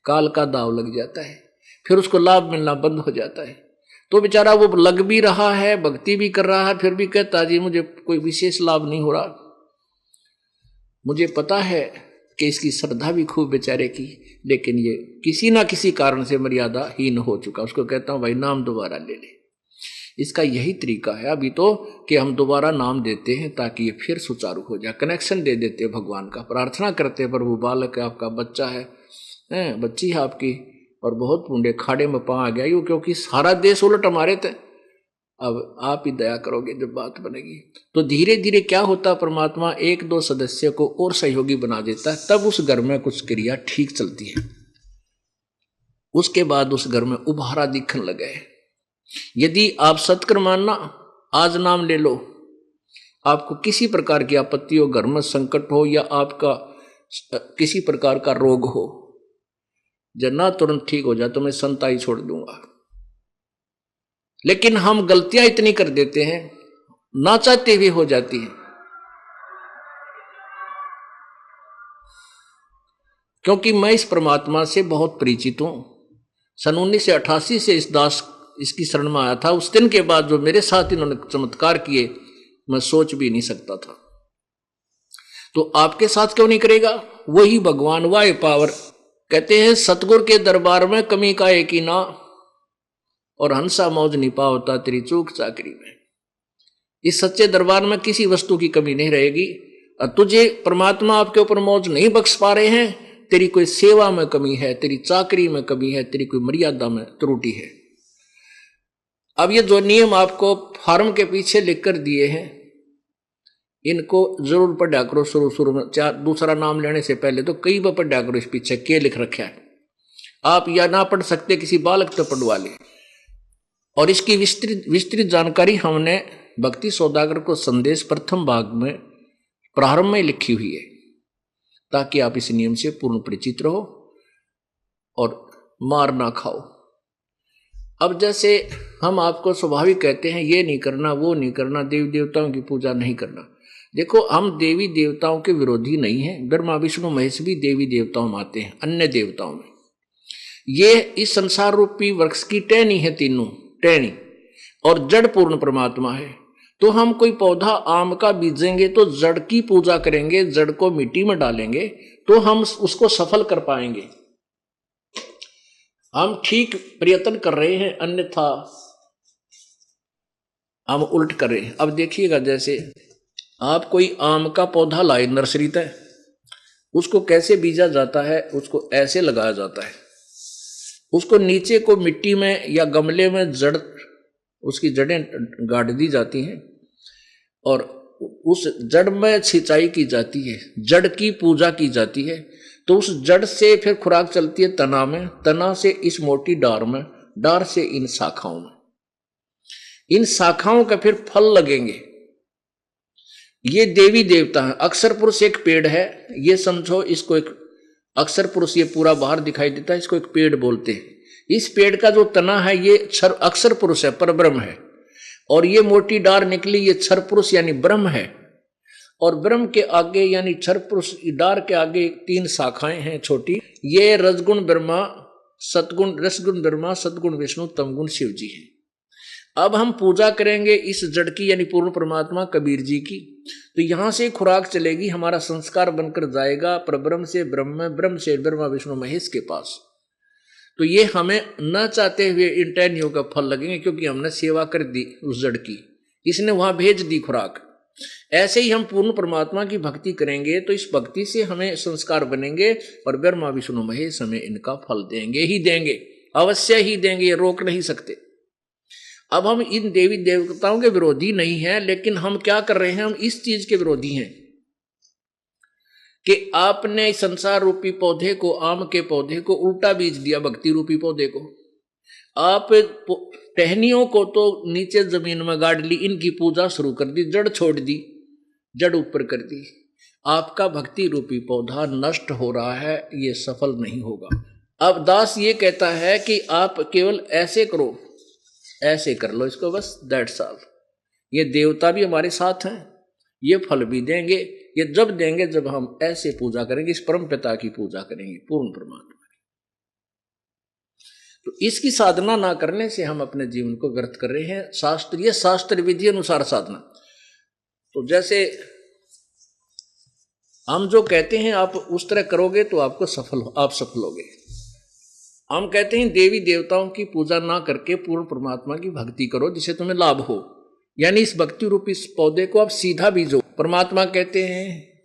काल का दाव लग जाता है, फिर उसको लाभ मिलना बंद हो जाता है। तो बेचारा वो लग भी रहा है, भक्ति भी कर रहा है, फिर भी कहता जी मुझे कोई विशेष लाभ नहीं हो रहा। मुझे पता है कि इसकी श्रद्धा भी खूब बेचारे की, लेकिन ये किसी ना किसी कारण से मर्यादाहीन हो चुका। उसको कहता हूं भाई नाम दोबारा ले ले। इसका यही तरीका है अभी तो कि हम दोबारा नाम देते हैं ताकि ये फिर सुचारू हो जाए, कनेक्शन दे देते हैं भगवान का, प्रार्थना करते हैं प्रभु बालक है आपका, बच्चा है, बच्ची है आपकी, और बहुत पुण्य खाड़े में पा गया यूं, क्योंकि सारा देश उलट हमारे थे, अब आप ही दया करोगे जब बात बनेगी। तो धीरे धीरे क्या होता, परमात्मा 1-2 सदस्य को और सहयोगी बना देता है, तब उस घर में कुछ क्रिया ठीक चलती है। उसके बाद उस घर में उभारा दिखने लगे। यदि आप सत्कर्म मानना, आज नाम ले लो, आपको किसी प्रकार की आपत्ति हो, घर में संकट हो, या आपका किसी प्रकार का रोग हो, जब ना तुरंत ठीक हो जाए तो मैं संताई छोड़ दूंगा। लेकिन हम गलतियां इतनी कर देते हैं, ना चाहते हुए हो जाती है, क्योंकि मैं इस परमात्मा से बहुत परिचित हूं। सन 1988 से इस दास इसकी शरण में आया था। उस दिन के बाद जो मेरे साथ इन्होंने चमत्कार किए, मैं सोच भी नहीं सकता था। तो आपके साथ क्यों नहीं करेगा? वही भगवान, वाह पावर। कहते हैं सतगुरु के दरबार में कमी का एक ही ना, और हंसा मौज निपा होता तेरी चूक चाकरी में। इस सच्चे दरबार में किसी वस्तु की कमी नहीं रहेगी। और तुझे परमात्मा आपके ऊपर मौज नहीं बख्श पा रहे हैं, तेरी कोई सेवा में कमी है, तेरी चाकरी में कमी है, तेरी कोई मर्यादा में त्रुटि है। अब ये जो नियम आपको फार्म के पीछे लिखकर दिए हैं, इनको जरूर पढ़ा करो। शुरू में दूसरा नाम लेने से पहले तो कई बार पढ़ा करो इस पीछे क्या लिख रखा है। आप या ना पढ़ सकते, किसी बालक तो पढ़वा ले। और इसकी विस्तृत जानकारी हमने भक्ति सौदागर को संदेश प्रथम भाग में प्रारंभ में लिखी हुई है, ताकि आप इस नियम से पूर्ण परिचित रहो और मार ना खाओ। अब जैसे हम आपको स्वाभाविक कहते हैं ये नहीं करना, वो नहीं करना, देवी देवताओं की पूजा नहीं करना। देखो, हम देवी देवताओं के विरोधी नहीं हैं। ब्रह्मा विष्णु महेश भी देवी देवताओं में आते हैं, अन्य देवताओं में। ये इस संसार रूपी वृक्ष की टहनी है, तीनों टहनी, और जड़ पूर्ण परमात्मा है। तो हम कोई पौधा आम का बीजेंगे तो जड़ की पूजा करेंगे, जड़ को मिट्टी में डालेंगे तो हम उसको सफल कर पाएंगे। हम ठीक प्रयत्न कर रहे हैं, अन्यथा हम उल्ट कर रहे हैं। अब देखिएगा, जैसे आप कोई आम का पौधा लाए नर्सरी तक, उसको कैसे बीजा जाता है, उसको ऐसे लगाया जाता है, उसको नीचे को मिट्टी में या गमले में जड़, उसकी जड़ें गाड़ दी जाती हैं और उस जड़ में सिंचाई की जाती है, जड़ की पूजा की जाती है। तो उस जड़ से फिर खुराक चलती है तना में, तना से इस मोटी डार में, डार से इन शाखाओं में। इन शाखाओं का फिर फल लगेंगे। ये देवी देवता है। अक्षर पुरुष एक पेड़ है, ये समझो इसको एक अक्षर पुरुष, ये पूरा बाहर दिखाई देता है, इसको एक पेड़ बोलते हैं। इस पेड़ का जो तना है ये अक्षर पुरुष है, परब्रह्म है। और ये मोटी डार निकली, ये क्षर पुरुष यानी ब्रह्म है। और ब्रह्म के आगे यानी क्षर पुरुष डार के आगे 3 शाखाएं हैं छोटी। ये रजगुण ब्रह्मा, सतगुण रसगुण ब्रह्मा, सतगुण विष्णु, तमगुण शिव जी है। अब हम पूजा करेंगे इस जड़ की यानी पूर्ण परमात्मा कबीर जी की। तो यहां से खुराक चलेगी, हमारा संस्कार बनकर जाएगा परब्रह्म से ब्रह्म, ब्रह्म से ब्रह्मा विष्णु महेश के पास। तो ये हमें न चाहते हुए इन टहनियों का फल लगेंगे, क्योंकि हमने सेवा कर दी उस जड़ की, इसने वहां भेज दी खुराक। ऐसे ही हम पूर्ण परमात्मा की भक्ति करेंगे तो इस भक्ति से हमें संस्कार बनेंगे और ब्रह्मा विष्णु महेश हमें इनका फल देंगे ही देंगे, अवश्य ही देंगे, ये रोक नहीं सकते। अब हम इन देवी देवताओं के विरोधी नहीं हैं, लेकिन हम क्या कर रहे हैं, हम इस चीज के विरोधी हैं कि आपने संसार रूपी पौधे को, आम के पौधे को उल्टा बीज दिया, भक्ति रूपी पौधे को। आप टहनियों को तो नीचे जमीन में गाड़ ली, इनकी पूजा शुरू कर दी, जड़ छोड़ दी, जड़ ऊपर कर दी। आपका भक्ति रूपी पौधा नष्ट हो रहा है, ये सफल नहीं होगा। अब दास ये कहता है कि आप केवल ऐसे करो, ऐसे कर लो इसको, बस दैट्स ऑल। ये देवता भी हमारे साथ हैं, ये फल भी देंगे। ये जब देंगे जब हम ऐसे पूजा करेंगे, इस परम पिता की पूजा करेंगे, पूर्ण परमात्मा की। तो इसकी साधना ना करने से हम अपने जीवन को व्यर्थ कर रहे हैं। शास्त्रीय शास्त्र विधि अनुसार साधना, तो जैसे हम जो कहते हैं आप उस तरह करोगे तो आप सफल होगे। हम कहते हैं देवी देवताओं की पूजा ना करके पूर्ण परमात्मा की भक्ति करो जिससे तुम्हें लाभ हो, यानी इस भक्ति रूपी इस पौधे को आप सीधा बीजो। परमात्मा कहते हैं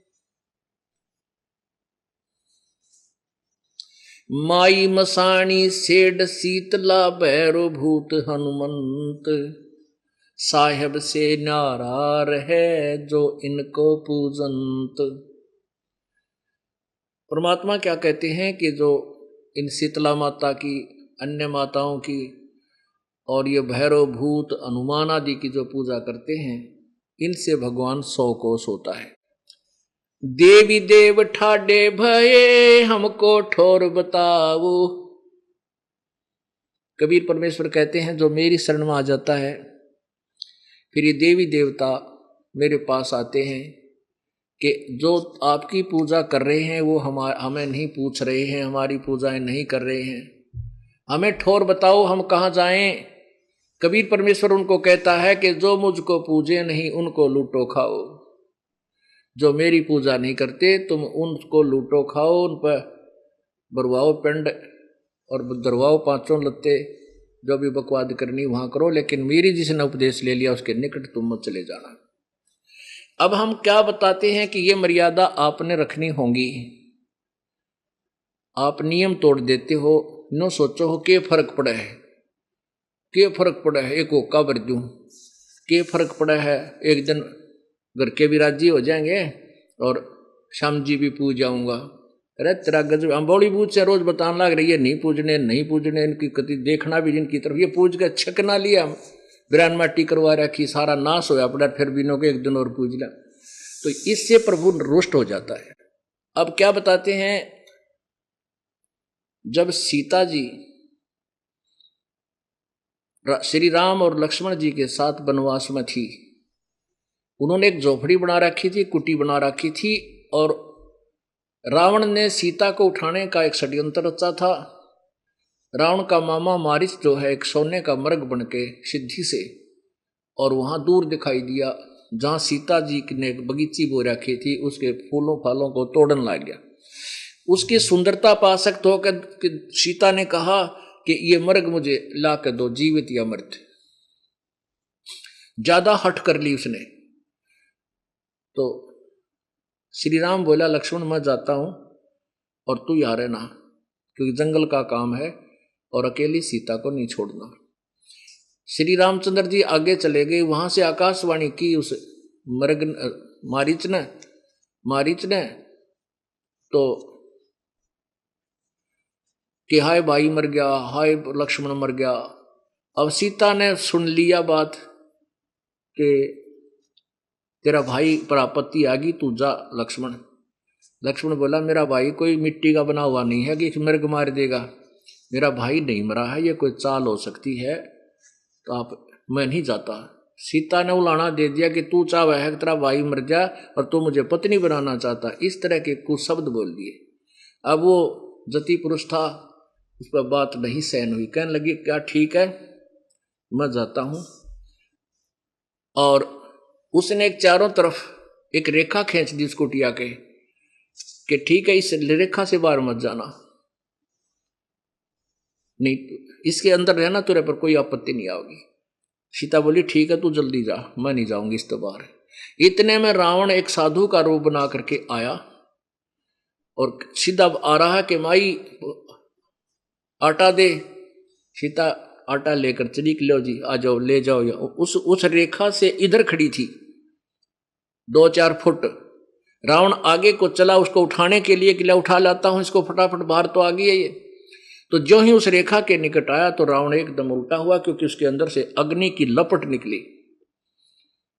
माई मसाणी सेड शीतला भैरो भूत हनुमंत, साहेब से नारार है जो इनको पूजंत। परमात्मा क्या कहते हैं कि जो इन शीतला माता की, अन्य माताओं की और ये भैरव भूत हनुमान आदि की जो पूजा करते हैं, इनसे भगवान 100 कोस होता है। देवी देव ठाडे भये हमको ठोर बताओ। कबीर परमेश्वर कहते हैं जो मेरी शरण में आ जाता है, फिर ये देवी देवता मेरे पास आते हैं कि जो आपकी पूजा कर रहे हैं वो हमें नहीं पूछ रहे हैं, हमारी पूजाएं नहीं कर रहे हैं, हमें ठोर बताओ हम कहाँ जाएं। कबीर परमेश्वर उनको कहता है कि जो मुझको पूजे नहीं उनको लूटो खाओ। जो मेरी पूजा नहीं करते तुम उनको लूटो खाओ, उन पर बरवाओ पिंड और दरवाओ 5 लत्ते, जो भी बकवाद करनी वहां करो, लेकिन मेरी जिसने उपदेश ले लिया उसके निकट तुम मत चले जाना। अब हम क्या बताते हैं कि ये मर्यादा आपने रखनी होगी। आप नियम तोड़ देते हो, नो सोचो हो के फर्क पड़ा है, के फर्क पड़ा है, एक होका भर दूं, के फर्क पड़ा है, एक दिन घर के भी राजी हो जाएंगे और श्याम जी भी पूज जाऊंगा। अरे तेरा गजब, हम बड़ी पूछ से रोज बताने लग रही है नहीं पूजने नहीं पूजने, इनकी कति देखना भी जिनकी तरफ, ये पूज के छकना लिया, बिरान माटी करवा रखी, सारा नाश होया पड़ा, फिर भी के एक दिन और पूज लिया। तो इससे प्रभु रुष्ट हो जाता है। अब क्या बताते हैं, जब सीता जी श्री राम और लक्ष्मण जी के साथ वनवास में थी, उन्होंने एक झोपड़ी बना रखी थी, कुटी बना रखी थी, और रावण ने सीता को उठाने का एक षड्यंत्र रचा था। रावण का मामा मारिच जो है एक सोने का मर्ग बन के सिद्धि से, और वहां दूर दिखाई दिया जहां सीता जी ने एक बगीची बो रखी थी, उसके फूलों फालों को तोड़न लग गया। उसकी सुंदरता पा सकते होकर सीता ने कहा कि ये मर्ग मुझे ला कर दो, जीवित या मृत। ज्यादा हट कर ली उसने। तो श्री राम बोला लक्ष्मण मैं जाता हूं और तू यहाँ रहना, क्योंकि जंगल का काम है और अकेली सीता को नहीं छोड़ना। श्री रामचंद्र जी आगे चले गए। वहां से आकाशवाणी की उस मृग मारीच ने तो कि हाय भाई मर गया, हाय लक्ष्मण मर गया। अब सीता ने सुन लिया बात कि तेरा भाई पर आपत्ति आ गई, तू जा लक्ष्मण। लक्ष्मण बोला मेरा भाई कोई मिट्टी का बना हुआ नहीं है कि मेरे को मार देगा, मेरा भाई नहीं मरा है, ये कोई चाल हो सकती है, तो आप मैं नहीं जाता। सीता ने उलाना दे दिया कि तू चाहे है तेरा भाई मर जा और तू मुझे पत्नी बनाना चाहता, इस तरह के कुछ शब्द बोल दिए। अब वो जति पुरुष था, उस पर बात नहीं सहन हुई, कहने लगी क्या ठीक है मैं जाता हूं। और उसने एक चारों तरफ एक रेखा खींच दी उसको टिया के कि ठीक है इस रेखा से बाहर मत जाना, नहीं इसके अंदर रहना, तेरे पर कोई आपत्ति नहीं आएगी। सीता बोली ठीक है तू जल्दी जा, मैं नहीं जाऊंगी इस तो बाहर। इतने में रावण एक साधु का रूप बना करके आया और सीधा आ रहा कि माई आटा दे। सीता आटा लेकर चली कि लो जी आ जाओ ले जाओ। उस रेखा से इधर खड़ी थी 2-4 फुट। रावण आगे को चला उसको उठाने के लिए कि ले उठा लाता हूं इसको फटाफट, बाहर तो आ गई है ये। तो जो ही उस रेखा के निकट आया तो रावण एकदम उल्टा हुआ, क्योंकि उसके अंदर से अग्नि की लपट निकली।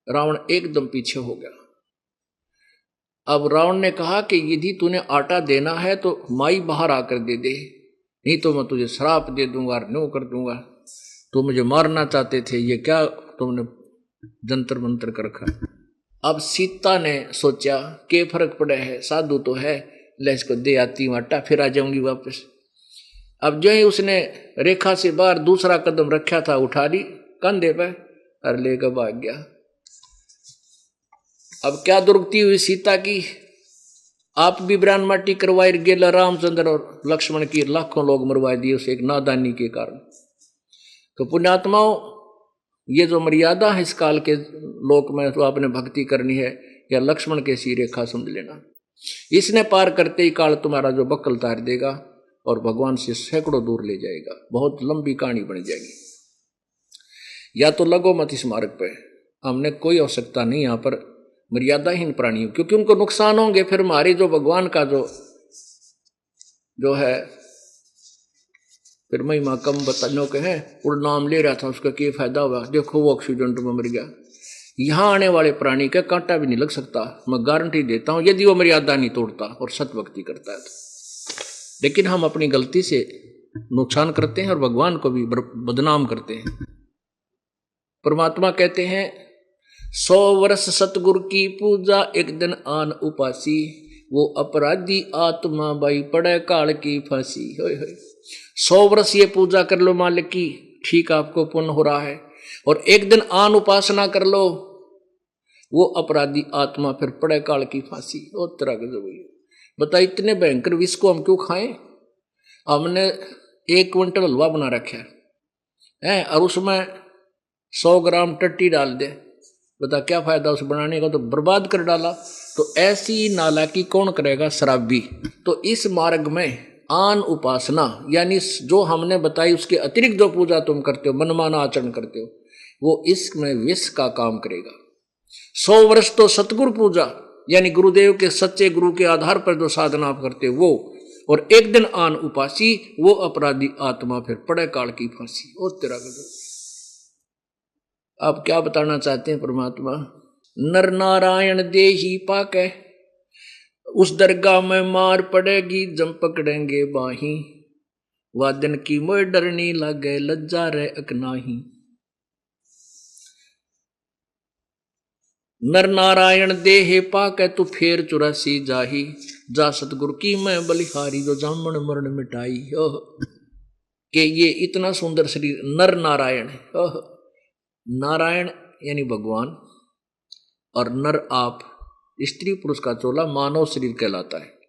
रावण एकदम पीछे हो गया। अब रावण ने कहा कि यदि तूने आटा देना है तो माई बाहर आकर दे दे, नहीं तो मैं तुझे श्राप दे दूंगा और न्यू कर दूंगा। तो मुझे मारना चाहते थे, ये क्या तुमने जंतर मंतर कर रखा। अब सीता ने सोचा के फर्क पड़ा है, साधु तो है, ले इसको दे आती हूं आटा, फिर आ जाऊंगी वापस। अब जो ही उसने रेखा से बाहर दूसरा कदम रखा था, उठा ली कंधे पे और लेकर भाग गया। अब क्या दुर्गति हुई सीता की, आप भी ब्राह्मण माटी करवाई गेला, रामचंद्र और लक्ष्मण की लाखों लोग मरवा दिए उसे एक नादानी के कारण। तो पुण्यात्माओं, ये जो मर्यादा है इस काल के लोक में, तो आपने भक्ति करनी है या लक्ष्मण के सी रेखा समझ लेना। इसने पार करते ही काल तुम्हारा जो बक्कल तार देगा और भगवान से सैकड़ों दूर ले जाएगा। बहुत लंबी कहानी बन जाएगी। या तो लगो मत इस मार्ग पे, हमने कोई आवश्यकता नहीं यहाँ पर मर्यादाहीन प्राणियों, क्योंकि उनको नुकसान होंगे। फिर हमारी जो भगवान का जो है फिर महिमा कम बताने के हैं। और नाम ले रहा था उसका क्या फायदा हुआ, देखो वो एक्सीडेंट में मर गया। यहाँ आने वाले प्राणी का कांटा भी नहीं लग सकता, मैं गारंटी देता हूं, यदि वो मर्यादा नहीं तोड़ता और सतभक्ति करता है तो। लेकिन हम अपनी गलती से नुकसान करते हैं और भगवान को भी बदनाम करते हैं। परमात्मा कहते हैं 100 वर्ष सतगुरु की पूजा, एक दिन आन उपासी, वो अपराधी आत्मा बाई पड़े काल की फांसी। 100 वर्ष ये पूजा कर लो मालिक की, ठीक आपको पुण्य हो रहा है, और एक दिन आन उपासना कर लो, वो अपराधी आत्मा फिर पड़े काल की फांसी। और तरह के जो बता, इतने भयंकर विष को हम क्यों खाएं। हमने 1 क्विंटल हलवा बना रखा है और उसमें 100 ग्राम टट्टी डाल दे, बता क्या फायदा उस बनाने का, तो बर्बाद कर डाला। तो ऐसी नालायकी कौन करेगा, शराबी। तो इस मार्ग में आन उपासना यानी जो हमने बताई उसके अतिरिक्त जो पूजा तुम करते हो, मनमाना आचरण करते हो, वो इसमें विष का काम करेगा। 100 वर्ष तो सतगुरु पूजा यानी गुरुदेव के सच्चे गुरु के आधार पर जो साधना आप करते हो वो, और एक दिन आन उपासी, वो अपराधी आत्मा फिर पड़े काल की फांसी। और तेरा आप क्या बताना चाहते हैं परमात्मा। नर नारायण देही पाके, उस दरगाह में मार पड़ेगी जम पकड़ेंगे बाही, वादन की मोह डरनी लगे लज्जा रे अकनाही। नर नारायण देहे पाके तू फेर 84 जाही, जा सतगुरु की मैं बलिहारी, जो जामन मरण मिटाई। के ये इतना सुंदर शरीर नर नारायण है। नारायण यानी भगवान, और नर आप स्त्री पुरुष का चोला मानव शरीर कहलाता है।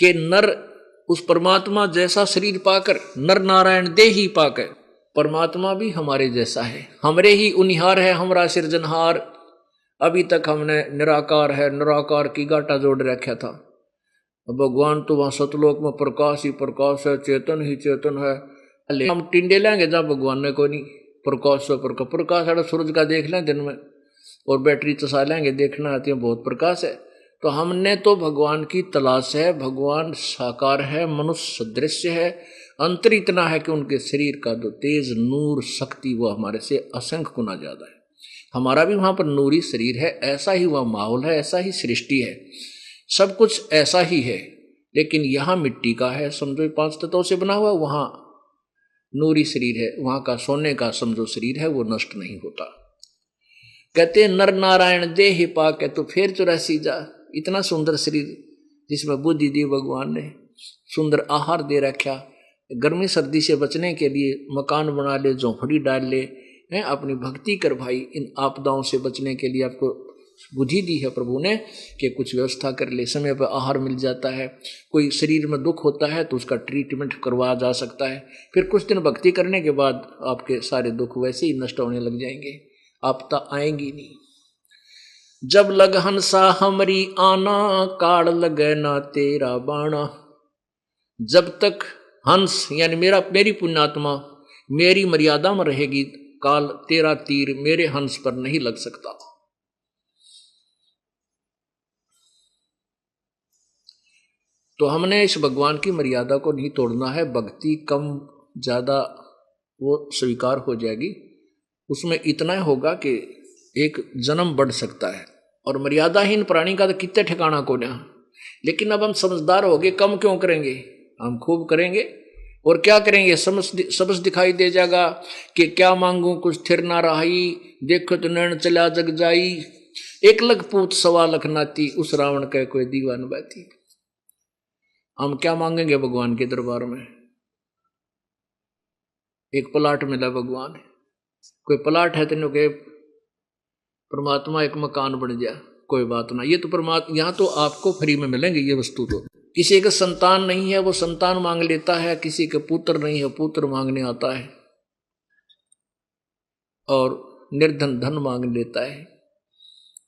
कि नर उस परमात्मा जैसा शरीर पाकर, नर नारायण दे ही पाकर, परमात्मा भी हमारे जैसा है, हमरे ही उनिहार है, हमारा सिरजनहार। अभी तक हमने निराकार है निराकार की गाटा जोड़ रखा था। भगवान तो वहां सतलोक में प्रकाश ही प्रकाश है, चेतन ही चेतन है। हम टिंडे लेंगे जहां भगवान ने कोई नहीं, प्रकाश से प्रकाश है। सूरज का देख लें दिन में, और बैटरी चसा लेंगे, देखना आती है बहुत प्रकाश है। तो हमने तो भगवान की तलाश है। भगवान साकार है, मनुष्य सदृश्य है, अंतर इतना है कि उनके शरीर का जो तेज नूर शक्ति वो हमारे से असंख्य गुना ज्यादा है। हमारा भी वहां पर नूरी शरीर है, ऐसा ही वह माहौल है, ऐसा ही सृष्टि है, सब कुछ ऐसा ही है। लेकिन यहाँ मिट्टी का है, समझो 5 तत्वों से बना हुआ, वहां नूरी शरीर है, वहां का सोने का समझो शरीर है, वो नष्ट नहीं होता। कहते नर नारायण देहि पाके तो फिर 84 जा। इतना सुंदर शरीर जिसमें बुद्धि दी भगवान ने, सुंदर आहार दे रखा, गर्मी सर्दी से बचने के लिए मकान बना ले, झोंपड़ी डाल ले, हैं, अपनी भक्ति कर भाई। इन आपदाओं से बचने के लिए आपको बुद्धि दी है प्रभु ने कि कुछ व्यवस्था कर ले, समय पर आहार मिल जाता है। कोई शरीर में दुख होता है तो उसका ट्रीटमेंट करवाया जा सकता है। फिर कुछ दिन भक्ति करने के बाद आपके सारे दुख वैसे ही नष्ट होने लग जाएंगे, आपदा आएंगी नहीं। जब लग हंसा हमरी आना, काड़ लगे ना तेरा बाणा। जब तक हंस यानी मेरी पुण्यात्मा मेरी मर्यादा में रहेगी, काल तेरा तीर मेरे हंस पर नहीं लग सकता। तो हमने इस भगवान की मर्यादा को नहीं तोड़ना है। भक्ति कम ज्यादा वो स्वीकार हो जाएगी, उसमें इतना होगा कि एक जन्म बढ़ सकता है। और मर्यादाहीन प्राणी का तो कितने ठिकाना को ना। लेकिन अब हम समझदार हो गए, कम क्यों करेंगे, हम खूब करेंगे। और क्या करेंगे, समझ दिखाई दे जाएगा कि क्या मांगू कुछ थिर ना रहाई, देखो तो नैन चला जग जाई। 1 लख पूत 1.25 लाख नाती, उस रावण का कोई दीवान बाती। हम क्या मांगेंगे भगवान के दरबार में। एक प्लाट मिला भगवान, कोई प्लाट है तेनों के परमात्मा एक मकान बन जाए, कोई बात ना। ये तो परमात्मा यहाँ तो आपको फ्री में मिलेंगे ये वस्तु। तो किसी का संतान नहीं है वो संतान मांग लेता है, किसी के पुत्र नहीं है पुत्र मांगने आता है, और निर्धन धन मांग लेता है।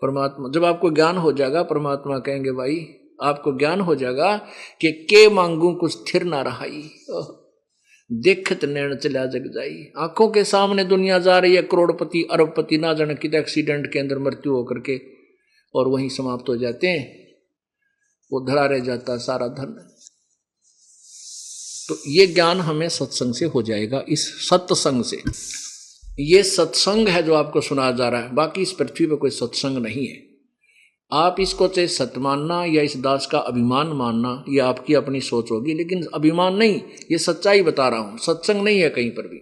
परमात्मा जब आपको ज्ञान हो जाएगा, परमात्मा कहेंगे भाई आपको ज्ञान हो जाएगा कि के मांगू कुछ स्थिर ना रहाई, देखत नैन चला जग जाई। आंखों के सामने दुनिया जा रही है, करोड़पति अरबपति ना जाने कितने एक्सीडेंट के अंदर मृत्यु होकर के और वहीं समाप्त हो जाते हैं, वो धरा रह जाता सारा धन। तो ये ज्ञान हमें सत्संग से हो जाएगा, इस सत्संग से। ये सत्संग है जो आपको सुनाया जा रहा है, बाकी इस पृथ्वी पर कोई सत्संग नहीं है। आप इसको चाहे सत्य मानना या इस दास का अभिमान मानना, ये आपकी अपनी सोच होगी, लेकिन अभिमान नहीं, ये सच्चाई बता रहा हूं। सत्संग नहीं है कहीं पर भी।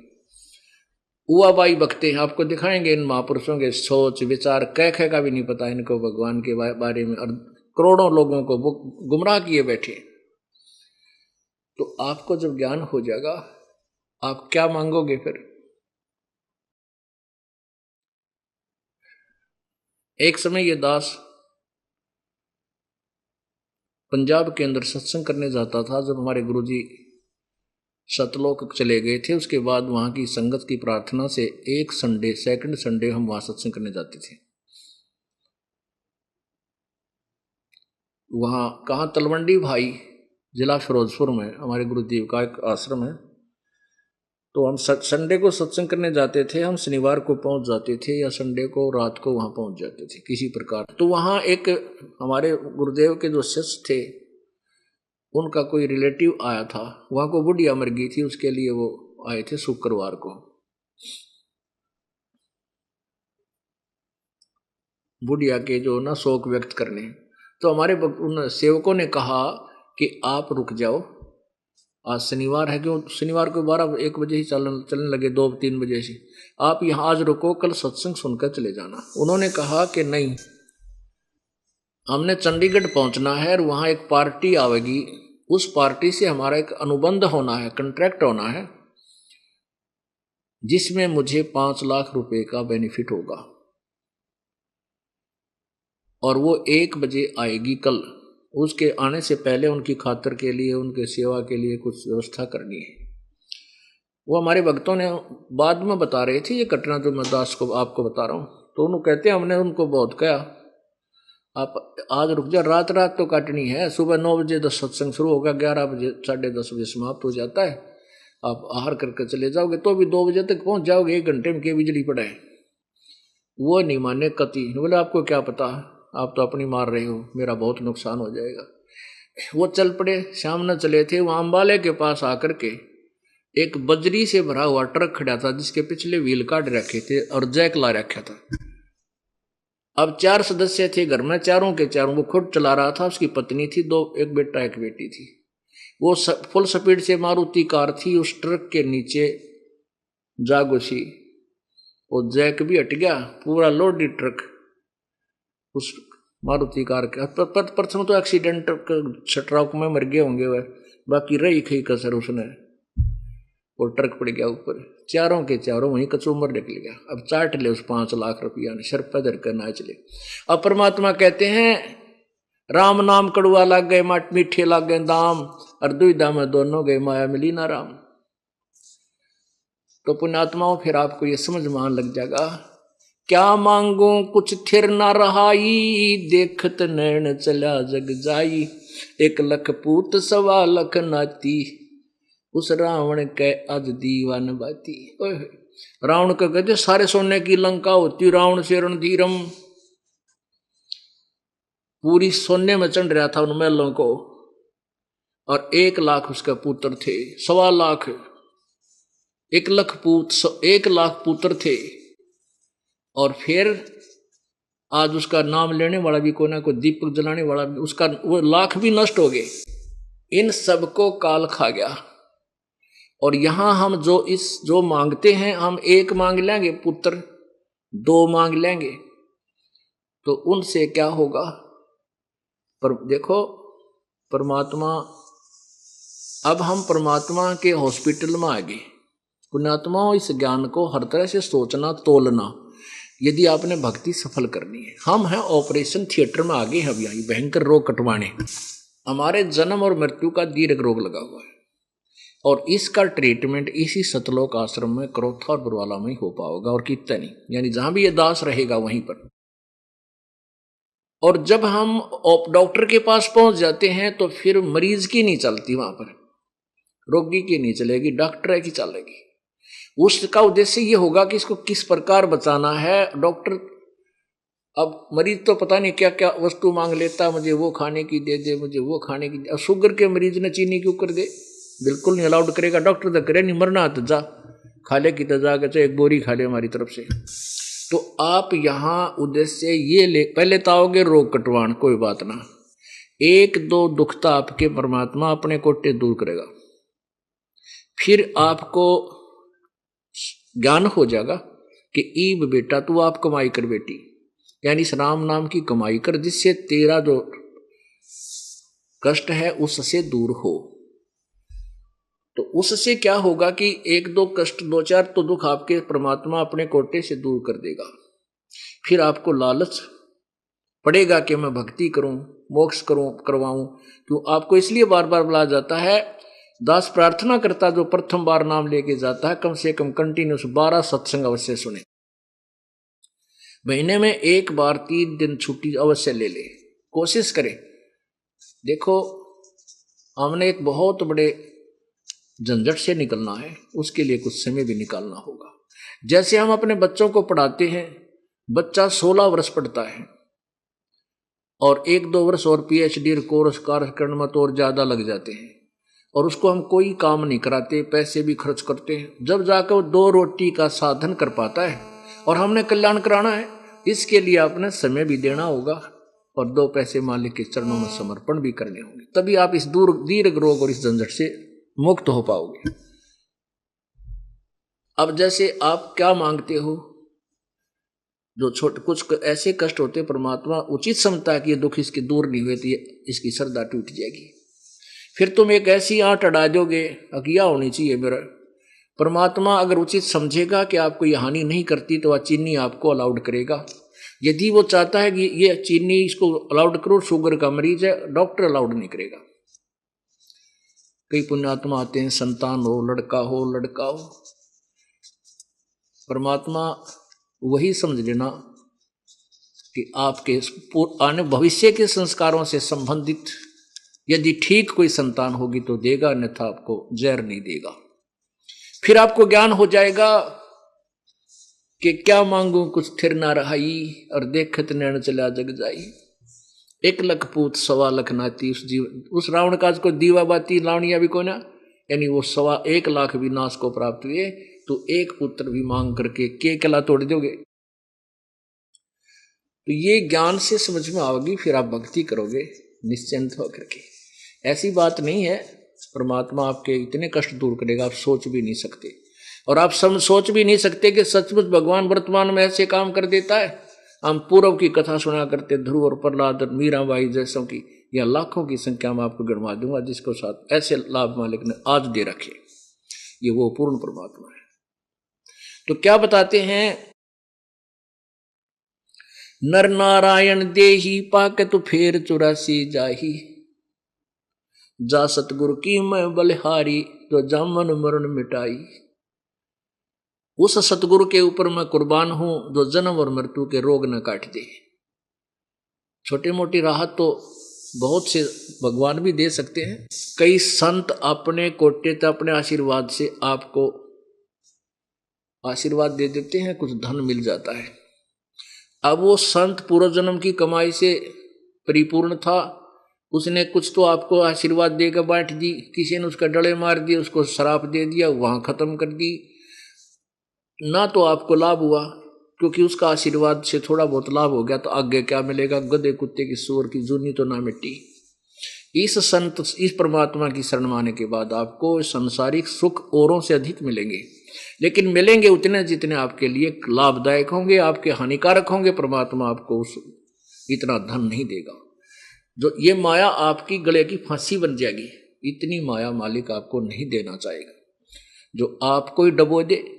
उआबाई बकते हैं, आपको दिखाएंगे इन महापुरुषों के सोच विचार, कह का भी नहीं पता इनको भगवान के बारे में, और करोड़ों लोगों को गुमराह किए बैठे। तो आपको जब ज्ञान हो जाएगा, आप क्या मांगोगे फिर। एक समय ये दास पंजाब के अंदर सत्संग करने जाता था। जब हमारे गुरुजी सतलोक चले गए थे, उसके बाद वहां की संगत की प्रार्थना से एक संडे, सेकंड संडे हम वहां सत्संग करने जाते थे। वहां कहाँ, तलवंडी भाई जिला फिरोजपुर में हमारे गुरुदेव का एक आश्रम है। तो हम संडे को सत्संग करने जाते थे। हम शनिवार को पहुंच जाते थे या संडे को रात को वहां पहुंच जाते थे किसी प्रकार। तो वहां एक हमारे गुरुदेव के जो शिष्य थे, उनका कोई रिलेटिव आया था। वहां को बुढ़िया मर गई थी, उसके लिए वो आए थे शुक्रवार को। बुढ़िया के जो ना शोक व्यक्त करने। तो हमारे उन सेवकों ने कहा कि आप रुक जाओ, आज शनिवार है, क्यों शनिवार को 12-1 बजे ही चलने लगे, 2-3 बजे से। आप यहाँ आज रुको, कल सत्संग सुनकर चले जाना। उन्होंने कहा कि नहीं, हमने चंडीगढ़ पहुंचना है और वहां एक पार्टी आवेगी, उस पार्टी से हमारा एक अनुबंध होना है, कंट्रैक्ट होना है, जिसमें मुझे 5 लाख रुपए का बेनिफिट होगा, और वो 1 बजे आएगी कल। उसके आने से पहले उनकी खातिर के लिए, उनके सेवा के लिए कुछ व्यवस्था करनी है। वो हमारे भक्तों ने बाद में बता रहे थे ये घटना जो मैं दास को आपको बता रहा हूँ। तो उन्होंने कहते हैं हमने उनको बहुत कहा आप आज रुक जाओ, रात तो काटनी है। सुबह 9 बजे 10 सत्संग शुरू होगा, 11 बजे 10:30 बजे समाप्त हो जाता है। आप आहार करके चले जाओगे तो भी 2 बजे तक पहुंच जाओगे, 1 घंटे में क्या बिजली पड़े। वो नहीं माने कति, बोले आपको क्या पता, आप तो अपनी मार रहे हो, मेरा बहुत नुकसान हो जाएगा। वो चल पड़े, शाम न चले थे। वहां अम्बाले के पास आकर के एक बजरी से भरा हुआ ट्रक खड़ा था, जिसके पिछले व्हील काट रखे थे और जैक ला रखा था। अब 4 सदस्य थे घर में, चारों के चारों, वो खुद चला रहा था, उसकी पत्नी थी, 2, एक बेटा एक बेटी थी। वो फुल स्पीड से मारुति कार थी, उस ट्रक के नीचे जा घुसी। वो जैक भी हट गया, पूरा लोडेड ट्रक उस मारुति कार के। प्रथम तो एक्सीडेंट ट्रक में मर गए होंगे वह, बाकी रही खई कसर उसने, वो ट्रक पड़ गया ऊपर, चारों के चारों वहीं कचूमर निकल गया। अब चाट ले उस 5 लाख रुपया ने, सर पे धर कर नाच ले। अब परमात्मा कहते हैं राम नाम कड़ुआ लाग गए, मीठे लाग गए दाम, और दुविधा में दोनों गए, माया मिली ना राम। तो पुण्यात्माओं फिर आपको ये समझ में आने लग जाएगा, क्या मांगू कुछ थिर ना रहाई, देखत नैन चला जग जाई, 1 लाख पूत 1.25 लाख नाती, उस रावण के आज दीवान बाती। रावण का कहते सारे सोने की लंका होती, रावण से रणधीरम, पूरी सोने में चढ़ रहा था उन महलों को, और 1 लाख उसके पुत्र थे, 1.25 लाख, 1 लाख पूत, 1 लाख पुत्र थे। और फिर आज उसका नाम लेने वाला भी कोई ना कोई, दीपक जलाने वाला भी, उसका वो लाख भी नष्ट हो गए। इन सबको काल खा गया। और यहां हम जो मांगते हैं, हम 1 मांग लेंगे पुत्र, 2 मांग लेंगे, तो उनसे क्या होगा। पर देखो परमात्मा, अब हम परमात्मा के हॉस्पिटल में आ गए। पुण्यात्माओं, इस ज्ञान को हर तरह से सोचना, तोलना, यदि आपने भक्ति सफल करनी है। हम हैं ऑपरेशन थिएटर में आगे, हम यहाँ भयंकर रोग कटवाने, हमारे जन्म और मृत्यु का दीर्घ रोग लगा हुआ है, और इसका ट्रीटमेंट इसी सतलोक आश्रम में, क्रोथा और बुरवाला में ही हो पाओगा, और कितना नहीं, यानी जहां भी ये दास रहेगा वहीं पर। और जब हम डॉक्टर के पास पहुंच जाते हैं तो फिर मरीज की नहीं चलती वहां पर, रोगी की नहीं चलेगी, डॉक्टर की चलेगी। उसका उद्देश्य ये होगा कि इसको किस प्रकार बचाना है। डॉक्टर, अब मरीज तो पता नहीं क्या क्या वस्तु मांग लेता, मुझे वो खाने की दे दे, मुझे वो खाने की दे। शुगर के मरीज ने चीनी क्यों कर दे, बिल्कुल नहीं अलाउड करेगा डॉक्टर, तो करे नहीं, मरना तो जा खा ले, की तो जाकर चाहे 1 बोरी खा ले हमारी तरफ से। तो आप यहाँ उद्देश्य ये ले, पहले तो आओगे रोग कटवान, कोई बात ना, 1-2 दुखता आपके परमात्मा अपने कोटे दूर करेगा। फिर आपको ज्ञान हो जाएगा कि ईब बेटा तू आप कमाई कर बेटी, यानी इस राम नाम की कमाई कर, जिससे तेरा जो कष्ट है उससे दूर हो। तो उससे क्या होगा कि 1-2 कष्ट, 2-4 तो दुख आपके परमात्मा अपने कोटे से दूर कर देगा। फिर आपको लालच पड़ेगा कि मैं भक्ति करूं, मोक्ष करूं, करवाऊं। क्यों आपको इसलिए बार बार बुलाया जाता है, दास प्रार्थना करता जो प्रथम बार नाम लेके जाता है, कम से कम कंटिन्यूस 12 सत्संग अवश्य सुने, महीने में 1 बार 3 दिन छुट्टी अवश्य ले ले, कोशिश करें। देखो हमने एक बहुत बड़े झंझट से निकलना है, उसके लिए कुछ समय भी निकालना होगा। जैसे हम अपने बच्चों को पढ़ाते हैं, बच्चा 16 वर्ष पढ़ता है, और 1-2 वर्ष और PhD कोर्स कार्यक्रम में तो और ज्यादा लग जाते हैं, और उसको हम कोई काम नहीं कराते, पैसे भी खर्च करते हैं, जब जाकर वो 2 रोटी का साधन कर पाता है। और हमने कल्याण कराना है, इसके लिए अपने समय भी देना होगा, और 2 पैसे मालिक के चरणों में समर्पण भी करने होंगे, तभी आप इस दीर्घ रोग और इस झंझट से मुक्त हो पाओगे। अब जैसे आप क्या मांगते हो, जो छोटे कुछ ऐसे कष्ट होते, परमात्मा उचित समझता है कि ये दुख इसके दूर नहीं हुए, तो इसकी श्रद्धा टूट जाएगी। फिर तुम एक ऐसी आंट अड़ा दोगे, अकिया होनी चाहिए मेरा। परमात्मा अगर उचित समझेगा कि आपको ये हानि नहीं करती, तो वह चीनी आपको अलाउड करेगा। यदि वो चाहता है कि ये चीनी इसको अलाउड करो, शुगर का मरीज है, डॉक्टर अलाउड नहीं करेगा। कई पुण्यात्मा आते हैं, संतान हो, लड़का हो, परमात्मा वही समझ लेना कि आपके आने भविष्य के संस्कारों से संबंधित यदि ठीक कोई संतान होगी तो देगा, अन्यथा आपको जहर नहीं देगा। फिर आपको ज्ञान हो जाएगा कि क्या मांगू कुछ थिर ना रहाई, और देखत नैन चला जग जाई, 1 लाख पूत 1.25 लाख नाती। उस रावण काज को दीवा बाती लावणिया भी को ना, यानी वो 1.25 लाख भी नाश को प्राप्त हुए, तो 1 पुत्र भी मांग करके के कला तोड़ दोगे। तो ये ज्ञान से समझ में आओगी, फिर आप भक्ति करोगे निश्चिंत होकर के। ऐसी बात नहीं है परमात्मा आपके इतने कष्ट दूर करेगा, आप सोच भी नहीं सकते। और आप सब सोच भी नहीं सकते कि सचमुच भगवान वर्तमान में ऐसे काम कर देता है। हम पूर्व की कथा सुना करते, ध्रुव और प्रहलाद और मीराबाई जैसों की, या लाखों की संख्या में आपको गिनवा दूंगा जिसको साथ ऐसे लाभ मालिक ने आज दे रखे। ये वो पूर्ण परमात्मा है। तो क्या बताते हैं, नर नारायण देही पाके तो फेर 84 जाही, जा सतगुरु की मैं बलिहारी, तो जामन मरण मिटाई। उस सतगुरु के ऊपर मैं कुर्बान हूं जो जन्म और मृत्यु के रोग न काट दे। छोटी मोटी राहत तो बहुत से भगवान भी दे सकते हैं। कई संत अपने कोटे से, अपने आशीर्वाद से आपको आशीर्वाद दे देते हैं, कुछ धन मिल जाता है। अब वो संत पूर्व जन्म की कमाई से परिपूर्ण था, उसने कुछ तो आपको आशीर्वाद देकर बांट दी, किसी ने उसका डले मार दिए, उसको श्राप दे दिया, वहां खत्म कर दी, ना तो आपको लाभ हुआ क्योंकि उसका आशीर्वाद से थोड़ा बहुत लाभ हो गया, तो आगे क्या मिलेगा, गधे कुत्ते की सूअर की जूनी तो ना मिट्टी। इस संत, इस परमात्मा की शरण माने के बाद आपको सांसारिक सुख औरों से अधिक मिलेंगे, लेकिन मिलेंगे उतने जितने आपके लिए लाभदायक होंगे, आपके हानिकारक होंगे। परमात्मा आपको उस इतना धन नहीं देगा। जो ये माया आपकी गले की फांसी बन जाएगी, इतनी माया मालिक आपको नहीं देना चाहेगा। जो आपको ही डबो दे,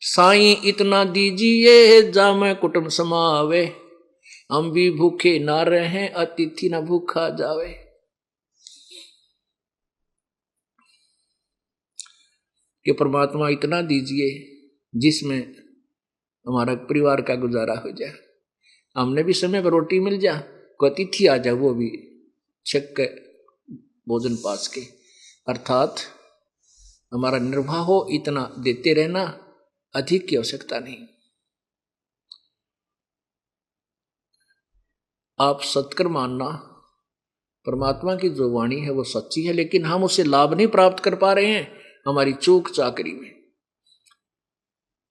साईं इतना दीजिए जामे कुटुंब समावे, हम भी भूखे ना रहे अतिथि ना भूखा जावे। कि परमात्मा इतना दीजिए जिसमें हमारा परिवार का गुजारा हो जाए, हमने भी समय पर रोटी मिल जाए, कोई अतिथि आ जाए वो भी छक के भोजन पास के, अर्थात हमारा निर्वाह हो, इतना देते रहना, अधिक की आवश्यकता नहीं। आप सत्कर मानना, परमात्मा की जो वाणी है वो सच्ची है, लेकिन हम उसे लाभ नहीं प्राप्त कर पा रहे हैं हमारी चूक चाकरी में।